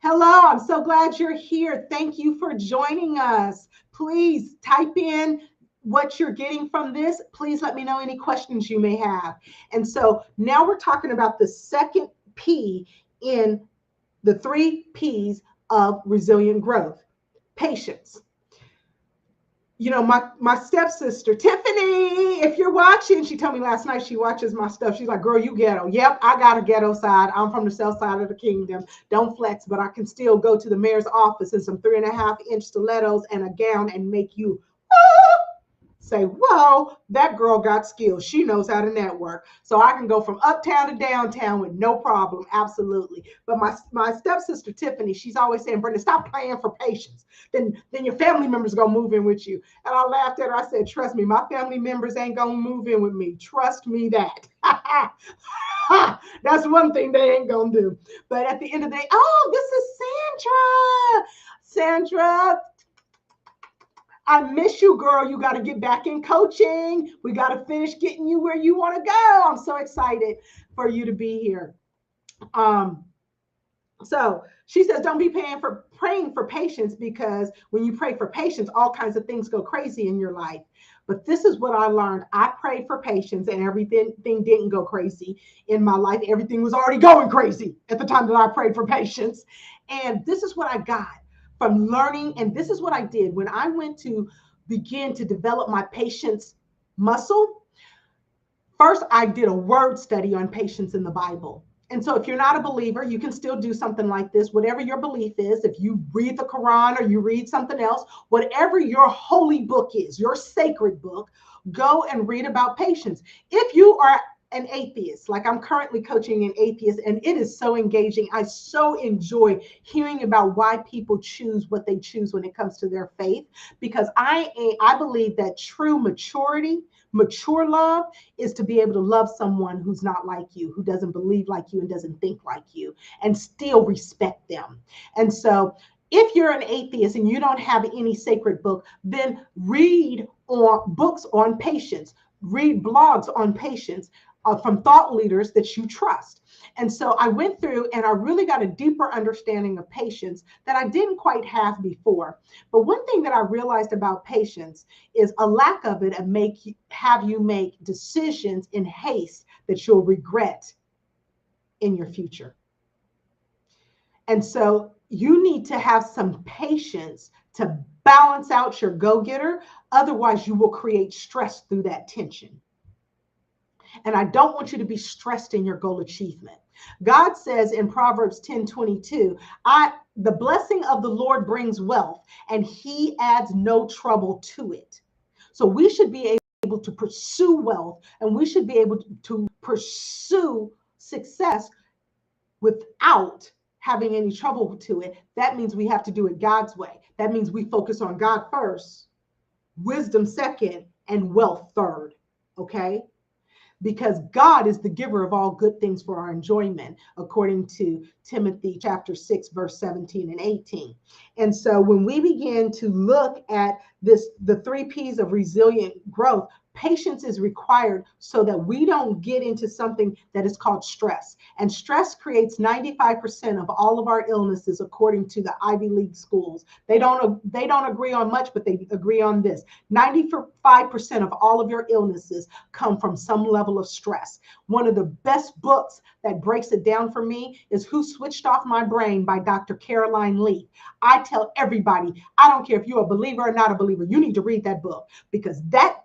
Hello, I'm so glad you're here. Thank you for joining us. Please type in what you're getting from this. Please let me know any questions you may have. And so now we're talking about the second P in the 3 P's of resilient growth: patience. You know, my stepsister, Tiffany, if you're watching, she told me last night she watches my stuff. She's like, girl, you ghetto. Yep, I got a ghetto side. I'm from the south side of the kingdom. Don't flex, but I can still go to the mayor's office in some 3.5-inch stilettos and a gown and make you say, whoa, that girl got skills. She knows how to network. So I can go from uptown to downtown with no problem. Absolutely. But my stepsister, Tiffany, she's always saying, Brenda, stop playing for patience. Then your family members going to move in with you. And I laughed at her. I said, trust me, my family members ain't going to move in with me. Trust me that. That's one thing they ain't going to do. But at the end of the day, oh, this is Sandra. Sandra, I miss you, girl. You got to get back in coaching. We got to finish getting you where you want to go. I'm so excited for you to be here. Um, so she says, don't be praying for patience, because when you pray for patience, all kinds of things go crazy in your life. But this is what I learned. I prayed for patience and everything didn't go crazy in my life. Everything was already going crazy at the time that I prayed for patience. And this is what I got from learning. And this is what I did when I went to begin to develop my patience muscle. First, I did a word study on patience in the Bible. And so, if you're not a believer, you can still do something like this. Whatever your belief is, if you read the Quran or you read something else, whatever your holy book is, your sacred book, go and read about patience. If you are an atheist, like I'm currently coaching an atheist, and it is so engaging. I so enjoy hearing about why people choose what they choose when it comes to their faith, because I believe that true maturity, mature love, is to be able to love someone who's not like you, who doesn't believe like you and doesn't think like you, and still respect them. And so if you're an atheist and you don't have any sacred book, then read on books on patience, read blogs on patience from thought leaders that you trust. And so I went through and I really got a deeper understanding of patience that I didn't quite have before. But one thing that I realized about patience is a lack of it and have you make decisions in haste that you'll regret in your future. And so you need to have some patience to balance out your go-getter. Otherwise, you will create stress through that tension. And I don't want you to be stressed in your goal achievement. God says in Proverbs 10:22, the blessing of the Lord brings wealth, and he adds no trouble to it. So we should be able to pursue wealth, and we should be able to pursue success without having any trouble to it. That means we have to do it God's way. That means we focus on God first, wisdom second, and wealth third. Okay? Because God is the giver of all good things for our enjoyment, according to Timothy chapter 6, verse 17 and 18. And so when we begin to look at this, the 3 P's of resilient growth, patience is required so that we don't get into something that is called stress. And stress creates 95% of all of our illnesses, according to the Ivy League schools. They don't agree on much, but they agree on this. 95% of all of your illnesses come from some level of stress. One of the best books that breaks it down for me is Who Switched Off My Brain by Dr. Caroline Leaf. I tell everybody, I don't care if you're a believer or not a believer, you need to read that book, because that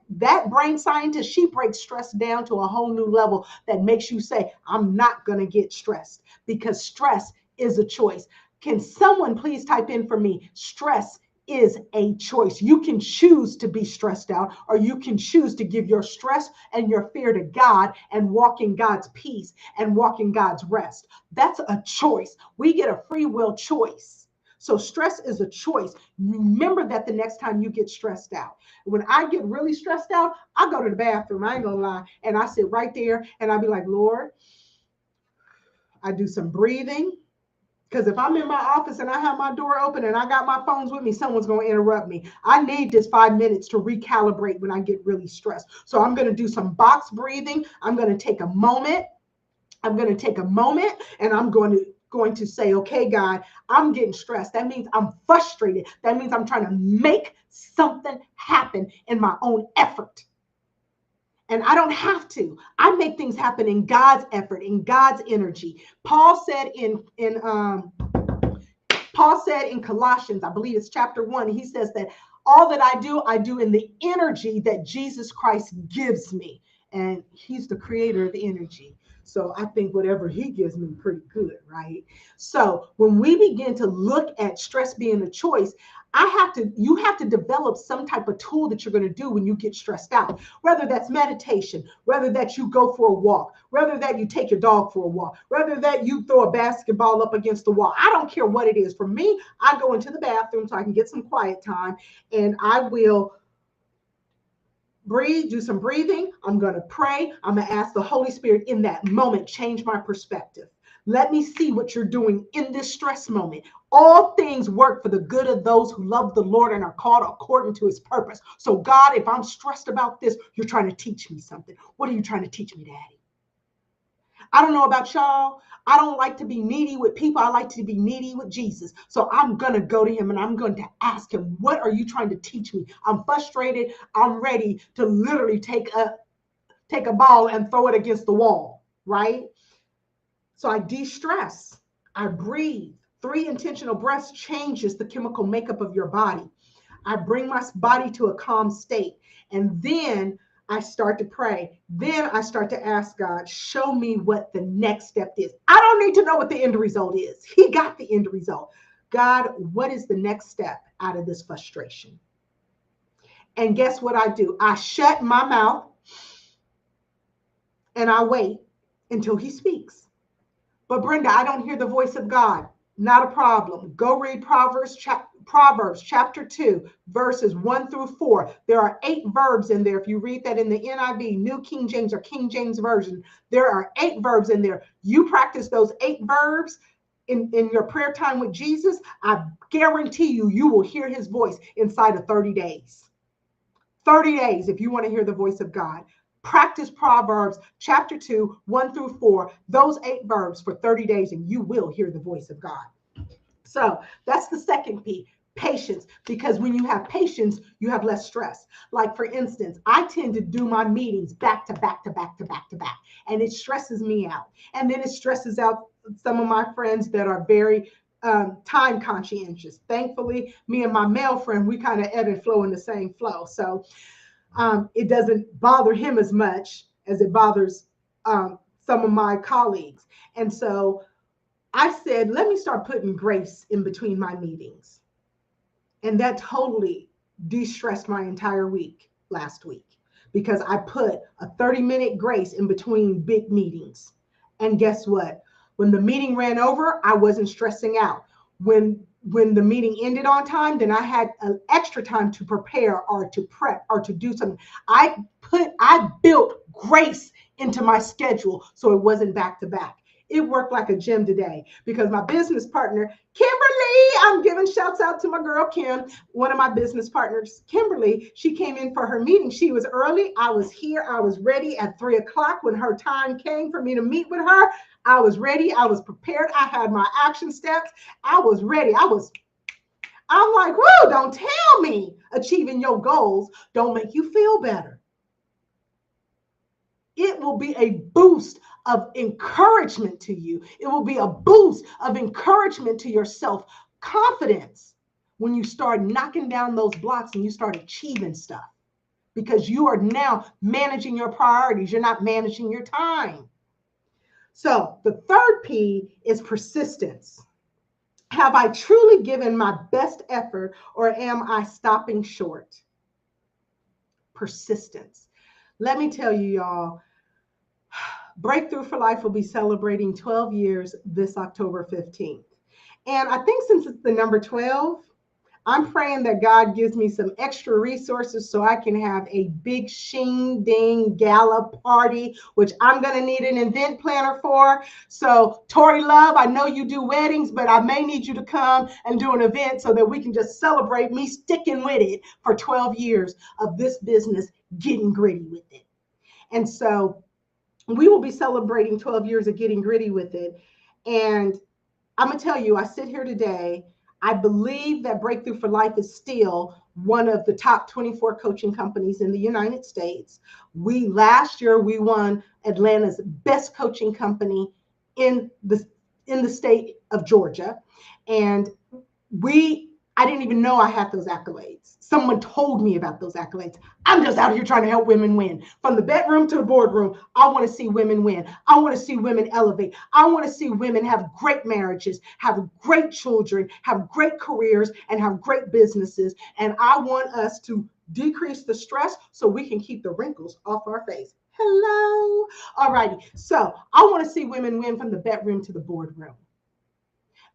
brain scientist, she breaks stress down to a whole new level that makes you say, I'm not going to get stressed, because stress is a choice. Can someone please type in for me? Stress is a choice. You can choose to be stressed out, or you can choose to give your stress and your fear to God and walk in God's peace and walk in God's rest. That's a choice. We get a free will choice. So stress is a choice. Remember that the next time you get stressed out. When I get really stressed out, I go to the bathroom, I ain't gonna lie, and I sit right there and I be like, Lord, I do some breathing. Because if I'm in my office and I have my door open and I got my phones with me, someone's going to interrupt me. I need this 5 minutes to recalibrate when I get really stressed. So I'm going to do some box breathing. I'm going to take a moment. And I'm going to say, okay, God, I'm getting stressed. That means I'm frustrated. That means I'm trying to make something happen in my own effort. And I don't have to. I make things happen in God's effort, in God's energy. Paul said in Colossians, I believe it's chapter 1, he says that all that I do in the energy that Jesus Christ gives me. And he's the creator of the energy. So I think whatever he gives me, pretty good, right? So when we begin to look at stress being a choice, you have to develop some type of tool that you're going to do when you get stressed out, whether that's meditation, whether that you go for a walk, whether that you take your dog for a walk, whether that you throw a basketball up against the wall. I don't care what it is. For me, I go into the bathroom so I can get some quiet time, and I will breathe, do some breathing. I'm going to pray. I'm going to ask the Holy Spirit in that moment, change my perspective. Let me see what you're doing in this stress moment. All things work for the good of those who love the Lord and are called according to his purpose. So, God, if I'm stressed about this, you're trying to teach me something. What are you trying to teach me, Daddy? I don't know about y'all. I don't like to be needy with people. I like to be needy with Jesus. So I'm going to go to him and I'm going to ask him, what are you trying to teach me? I'm frustrated. I'm ready to literally take a ball and throw it against the wall, right? So I de-stress. I breathe. 3 intentional breaths changes the chemical makeup of your body. I bring my body to a calm state. And then I start to pray. Then I start to ask God, show me what the next step is. I don't need to know what the end result is. He got the end result. God, what is the next step out of this frustration? And guess what I do? I shut my mouth and I wait until he speaks. But Brenda, I don't hear the voice of God. Not a problem. Go read Proverbs chapter 2, verses 1 through 4. There are 8 verbs in there. If you read that in the NIV, New King James or King James Version, there are 8 verbs in there. You practice those 8 verbs in your prayer time with Jesus, I guarantee you will hear his voice inside of 30 days. 30 days if you want to hear the voice of God. Practice Proverbs chapter 2, 1 through 4, those 8 verbs for 30 days, and you will hear the voice of God. So that's the second P, patience, because when you have patience, you have less stress. Like, for instance, I tend to do my meetings back to back to back to back to back, and it stresses me out. And then it stresses out some of my friends that are very time conscientious. Thankfully, me and my male friend, we kind of ebb and flow in the same flow. So it doesn't bother him as much as it bothers some of my colleagues. And so I said, let me start putting grace in between my meetings. And that totally de-stressed my entire week last week, because I put a 30-minute grace in between big meetings. And guess what? When the meeting ran over, I wasn't stressing out. When the meeting ended on time, then I had an extra time to prepare or to prep or to do something. I built grace into my schedule so it wasn't back to back. It worked like a gym today, because my business partner, Kimberly, I'm giving shouts out to my girl, Kim, one of my business partners, Kimberly, she came in for her meeting. She was early. I was here. I was ready at 3 o'clock when her time came for me to meet with her. I was ready. I was prepared. I had my action steps. I was ready. I'm like, whoa, don't tell me achieving your goals don't make you feel better. It will be a boost of encouragement to you. It will be a boost of encouragement to your self-confidence when you start knocking down those blocks and you start achieving stuff, because you are now managing your priorities. You're not managing your time. So the third P is persistence. Have I truly given my best effort, or am I stopping short? Persistence. Let me tell you, y'all, Breakthrough for Life will be celebrating 12 years this October 15th. And I think since it's the number 12, I'm praying that God gives me some extra resources so I can have a big shing ding gala party, which I'm going to need an event planner for. So Tori Love, I know you do weddings, but I may need you to come and do an event so that we can just celebrate me sticking with it for 12 years of this business, getting gritty with it. And so we will be celebrating 12 years of getting gritty with it. And I'm going to tell you, I sit here today, I believe that Breakthrough for Life is still one of the top 24 coaching companies in the United States. Last year, we won Atlanta's best coaching company in the state of Georgia. And I didn't even know I had those accolades. Someone told me about those accolades. I'm just out here trying to help women win. From the bedroom to the boardroom, I want to see women win. I want to see women elevate. I want to see women have great marriages, have great children, have great careers, and have great businesses. And I want us to decrease the stress so we can keep the wrinkles off our face. Hello. All righty. So I want to see women win from the bedroom to the boardroom.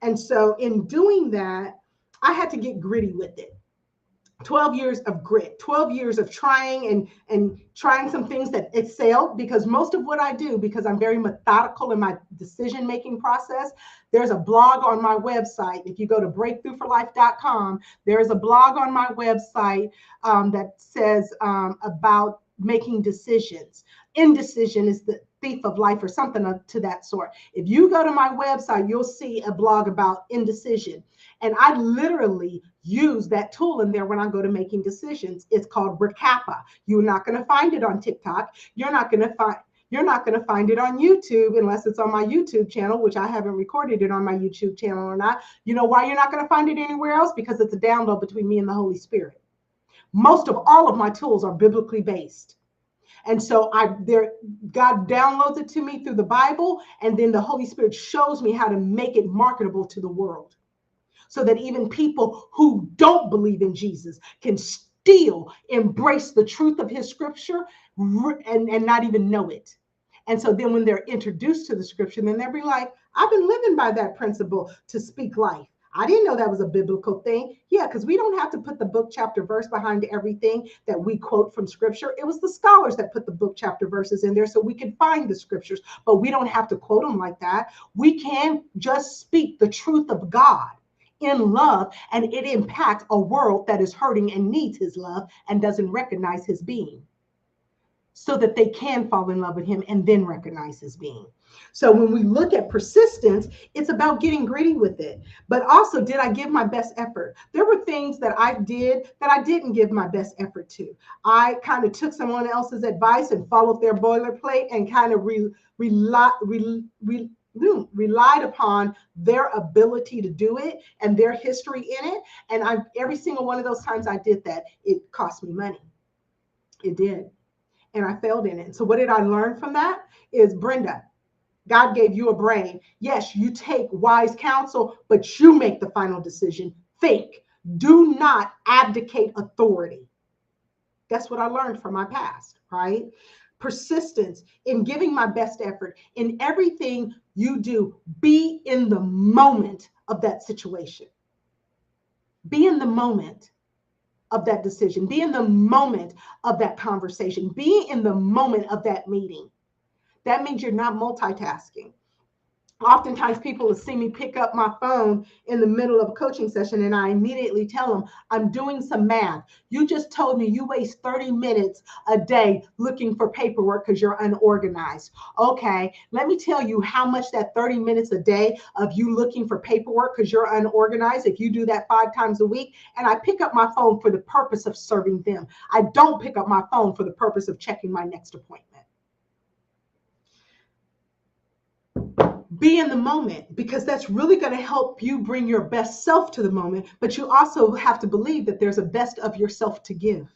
And so in doing that, I had to get gritty with it. 12 years of grit, 12 years of trying and trying some things that excelled, because most of what I do, because I'm very methodical in my decision making process. There's a blog on my website. If you go to breakthroughforlife.com, there is a blog on my website that says about making decisions. Indecision is the thief of life, or something to that sort. If you go to my website, you'll see a blog about indecision. And I literally use that tool in there when I go to making decisions. It's called Recapa. You're not going to find it on TikTok. You're not going to find it on YouTube unless it's on my YouTube channel, which I haven't recorded it on my YouTube channel or not. You know why you're not going to find it anywhere else? Because it's a download between me and the Holy Spirit. Most of all of my tools are biblically based. And so God downloads it to me through the Bible, and then the Holy Spirit shows me how to make it marketable to the world, so that even people who don't believe in Jesus can still embrace the truth of his scripture and not even know it. And so then when they're introduced to the scripture, then they'll be like, I've been living by that principle to speak life. I didn't know that was a biblical thing. Yeah, because we don't have to put the book, chapter, verse behind everything that we quote from scripture. It was the scholars that put the book, chapter, verses in there so we could find the scriptures, but we don't have to quote them like that. We can just speak the truth of God in love, and it impacts a world that is hurting and needs his love and doesn't recognize his being, so that they can fall in love with him and then recognize his being. So when we look at persistence, it's about getting gritty with it. But also, did I give my best effort? There were things that I did that I didn't give my best effort to. I kind of took someone else's advice and followed their boilerplate and kind of relied upon their ability to do it and their history in it. And every single one of those times I did that, it cost me money. It did. And I failed in it. So what did I learn from that? Is, Brenda, God gave you a brain. Yes, you take wise counsel, but you make the final decision. Think. Do not abdicate authority. That's what I learned from my past, right? Persistence in giving my best effort in everything you do. Be in the moment of that situation. Be in the moment of that decision. Be in the moment of that conversation. Be in the moment of that meeting. That means you're not multitasking. Oftentimes people will see me pick up my phone in the middle of a coaching session, and I immediately tell them, I'm doing some math. You just told me you waste 30 minutes a day looking for paperwork because you're unorganized. Okay, let me tell you how much that 30 minutes a day of you looking for paperwork because you're unorganized, if you do that 5 times a week. And I pick up my phone for the purpose of serving them. I don't pick up my phone for the purpose of checking my next appointment. Be in the moment, because that's really going to help you bring your best self to the moment. But you also have to believe that there's a best of yourself to give.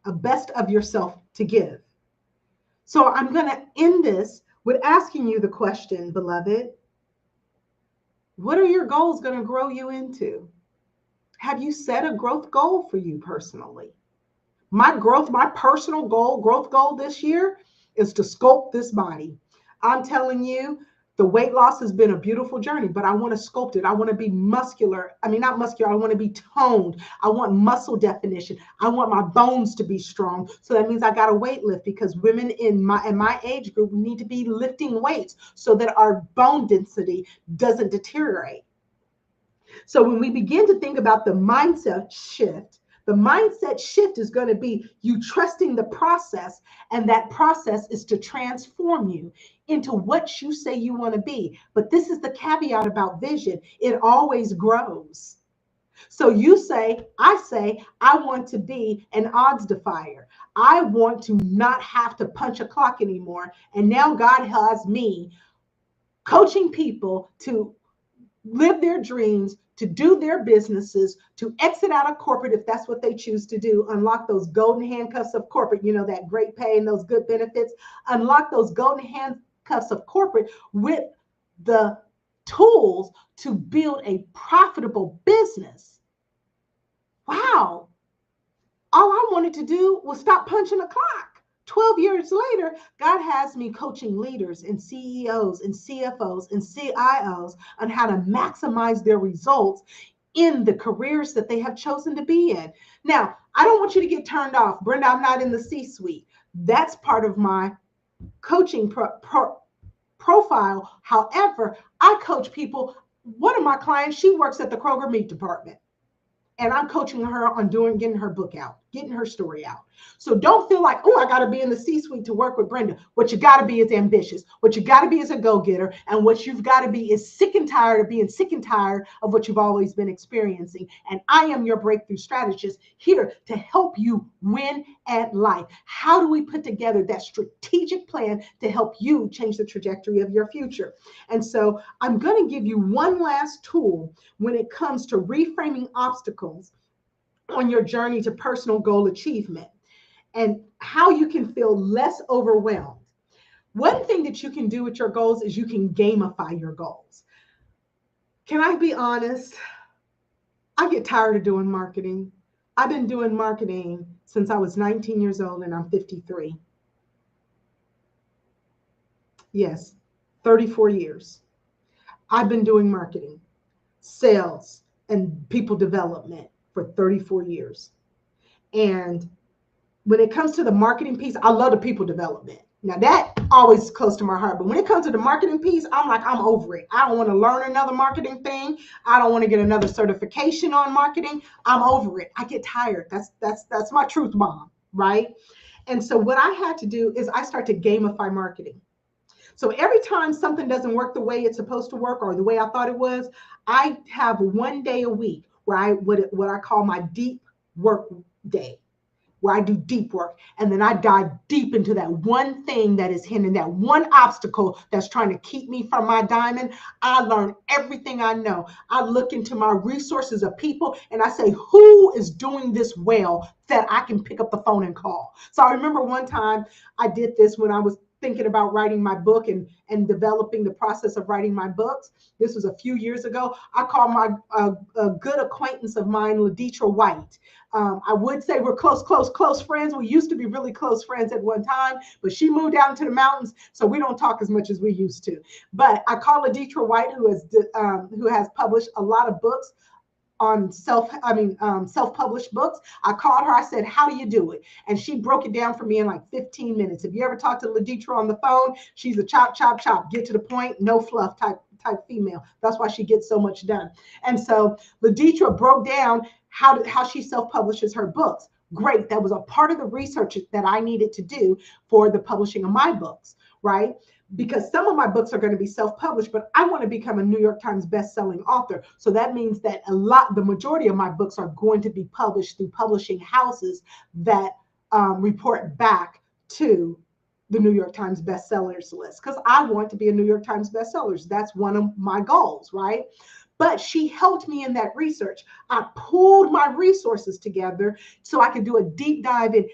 A best of yourself to give. So I'm going to end this with asking you the question, beloved. What are your goals going to grow you into? Have you set a growth goal for you personally? My personal growth goal this year is to sculpt this body. I'm telling you, the weight loss has been a beautiful journey, but I want to sculpt it. I want to be muscular. I mean, not muscular. I want to be toned. I want muscle definition. I want my bones to be strong. So that means I got to weight lift, because women in my age group need to be lifting weights so that our bone density doesn't deteriorate. So when we begin to think about the mindset shift is going to be you trusting the process, and that process is to transform you into what you say you want to be. But this is the caveat about vision. It always grows. So I want to be an odds defier. I want to not have to punch a clock anymore. And now God has me coaching people to live their dreams, to do their businesses, to exit out of corporate if that's what they choose to do, unlock those golden handcuffs of corporate, that great pay and those good benefits, unlock those golden handcuffs of corporate with the tools to build a profitable business. Wow. All I wanted to do was stop punching a clock. 12 years later, God has me coaching leaders and CEOs and CFOs and CIOs on how to maximize their results in the careers that they have chosen to be in. Now, I don't want you to get turned off. Brenda, I'm not in the C-suite. That's part of my coaching profile. However, I coach people. One of my clients, she works at the Kroger meat department, and I'm coaching her on getting her book out, getting her story out. So don't feel like, oh, I got to be in the C-suite to work with Brenda. What you got to be is ambitious. What you got to be is a go-getter. And what you've got to be is sick and tired of being sick and tired of what you've always been experiencing. And I am your breakthrough strategist here to help you win at life. How do we put together that strategic plan to help you change the trajectory of your future? And so I'm going to give you one last tool when it comes to reframing obstacles on your journey to personal goal achievement and how you can feel less overwhelmed. One thing that you can do with your goals is you can gamify your goals. Can I be honest? I get tired of doing marketing. I've been doing marketing since I was 19 years old and I'm 53. Yes, 34 years. I've been doing marketing, sales, and people development for 34 years. And when it comes to the marketing piece, I love the people development. Now that always close to my heart. But when it comes to the marketing piece, I'm like, I'm over it. I don't want to learn another marketing thing. I don't want to get another certification on marketing. I'm over it. I get tired. That's my truth bomb, right? And so what I had to do is I start to gamify marketing. So every time something doesn't work the way it's supposed to work or the way I thought it was, I have one day a week where what I call my deep work day, where I do deep work. And then I dive deep into that one thing that is hidden, that one obstacle that's trying to keep me from my diamond. I learn everything I know. I look into my resources of people and I say, who is doing this well that I can pick up the phone and call? So I remember one time I did this when I was thinking about writing my book and developing the process of writing my books. This was a few years ago. I called my a good acquaintance of mine, Laditra White. I would say we're close friends. We used to be really close friends at one time, but she moved down to the mountains, so we don't talk as much as we used to. But I called Laditra White, who has published a lot of books on self-published books. I called her. I said, how do you do it? And she broke it down for me in like 15 minutes. If you ever talk to Laditra on the phone, she's a chop, get to the point, no fluff type female. That's why she gets so much done. And so Laditra broke down how she self-publishes her books. Great. That was a part of the research that I needed to do for the publishing of my books, right? Because some of my books are going to be self-published, but I want to become a New York Times best-selling author. So that means that the majority of my books are going to be published through publishing houses that report back to the New York Times bestsellers list, because I want to be a New York Times bestsellers. That's one of my goals, right? But she helped me in that research. I pulled my resources together so I could do a deep dive in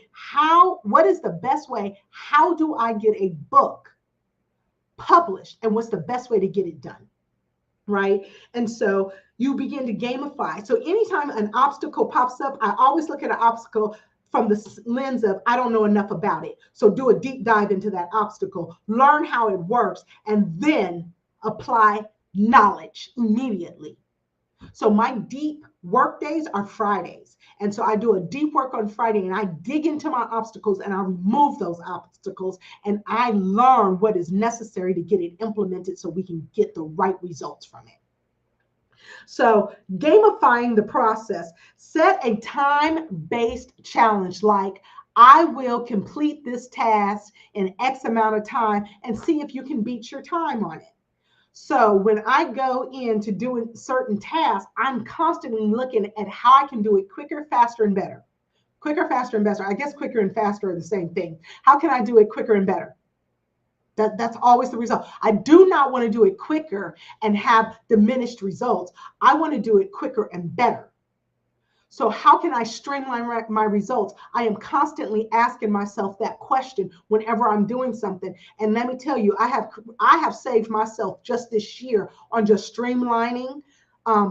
what is the best way? How do I get a book published, and what's the best way to get it done, right? And so you begin to gamify. So anytime an obstacle pops up, I always look at an obstacle from the lens of, I don't know enough about it. So do a deep dive into that obstacle, learn how it works, and then apply knowledge immediately. So my deep work days are Fridays. And so I do a deep work on Friday and I dig into my obstacles and I remove those obstacles and I learn what is necessary to get it implemented so we can get the right results from it. So gamifying the process, set a time-based challenge like, I will complete this task in X amount of time and see if you can beat your time on it. So when I go into doing certain tasks, I'm constantly looking at how I can do it quicker, faster, and better. Quicker, faster, and better. I guess quicker and faster are the same thing. How can I do it quicker and better? That's always the result. I do not want to do it quicker and have diminished results. I want to do it quicker and better. So how can I streamline my results? I am constantly asking myself that question whenever I'm doing something. And let me tell you, I have saved myself just this year on just streamlining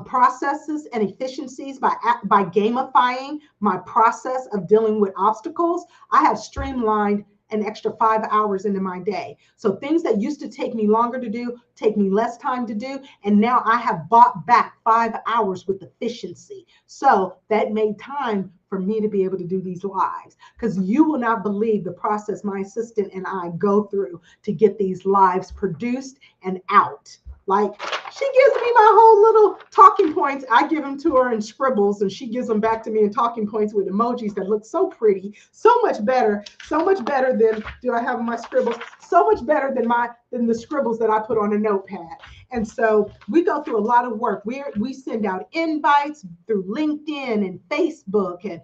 processes and efficiencies by gamifying my process of dealing with obstacles. I have streamlined an extra 5 hours into my day. So things that used to take me longer to do, take me less time to do. And now I have bought back 5 hours with efficiency. So that made time for me to be able to do these lives, because you will not believe the process my assistant and I go through to get these lives produced and out. Like, she gives me my whole little talking points. I give them to her in scribbles, and she gives them back to me in talking points with emojis that look so pretty, so much better than, do I have my scribbles? So much better than the scribbles that I put on a notepad. And so we go through a lot of work. We send out invites through LinkedIn and Facebook and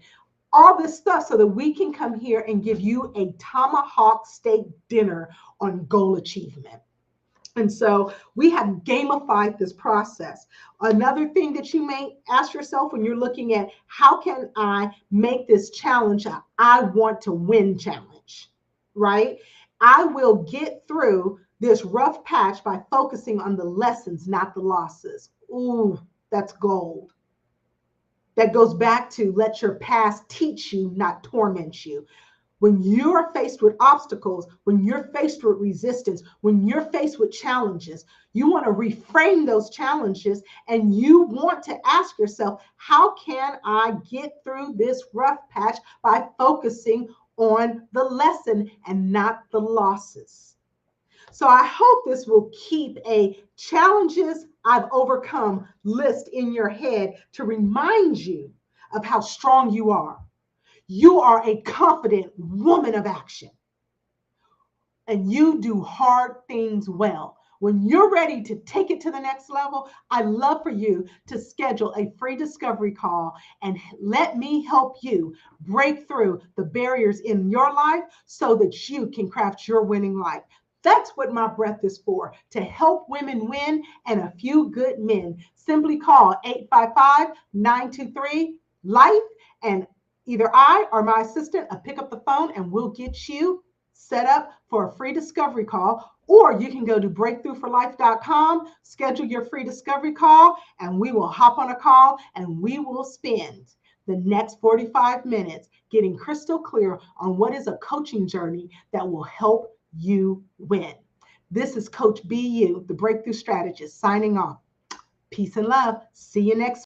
all this stuff so that we can come here and give you a tomahawk steak dinner on goal achievement. And so we have gamified this process. Another thing that you may ask yourself when you're looking at how can I make this challenge a I want to win challenge, right? I will get through this rough patch by focusing on the lessons, not the losses. Ooh, that's gold. That goes back to let your past teach you, not torment you. When you're faced with obstacles, when you're faced with resistance, when you're faced with challenges, you want to reframe those challenges, and you want to ask yourself, how can I get through this rough patch by focusing on the lesson and not the losses? So I hope this will keep a challenges I've overcome list in your head to remind you of how strong you are. You are a confident woman of action, and you do hard things well. When you're ready to take it to the next level, I'd love for you to schedule a free discovery call and let me help you break through the barriers in your life so that you can craft your winning life. That's what my breath is for, to help women win and a few good men. Simply call 855-923-LIFE, and either I or my assistant will pick up the phone and we'll get you set up for a free discovery call. Or you can go to breakthroughforlife.com, schedule your free discovery call, and we will hop on a call and we will spend the next 45 minutes getting crystal clear on what is a coaching journey that will help you win. This is Coach BU, the Breakthrough Strategist, signing off. Peace and love. See you next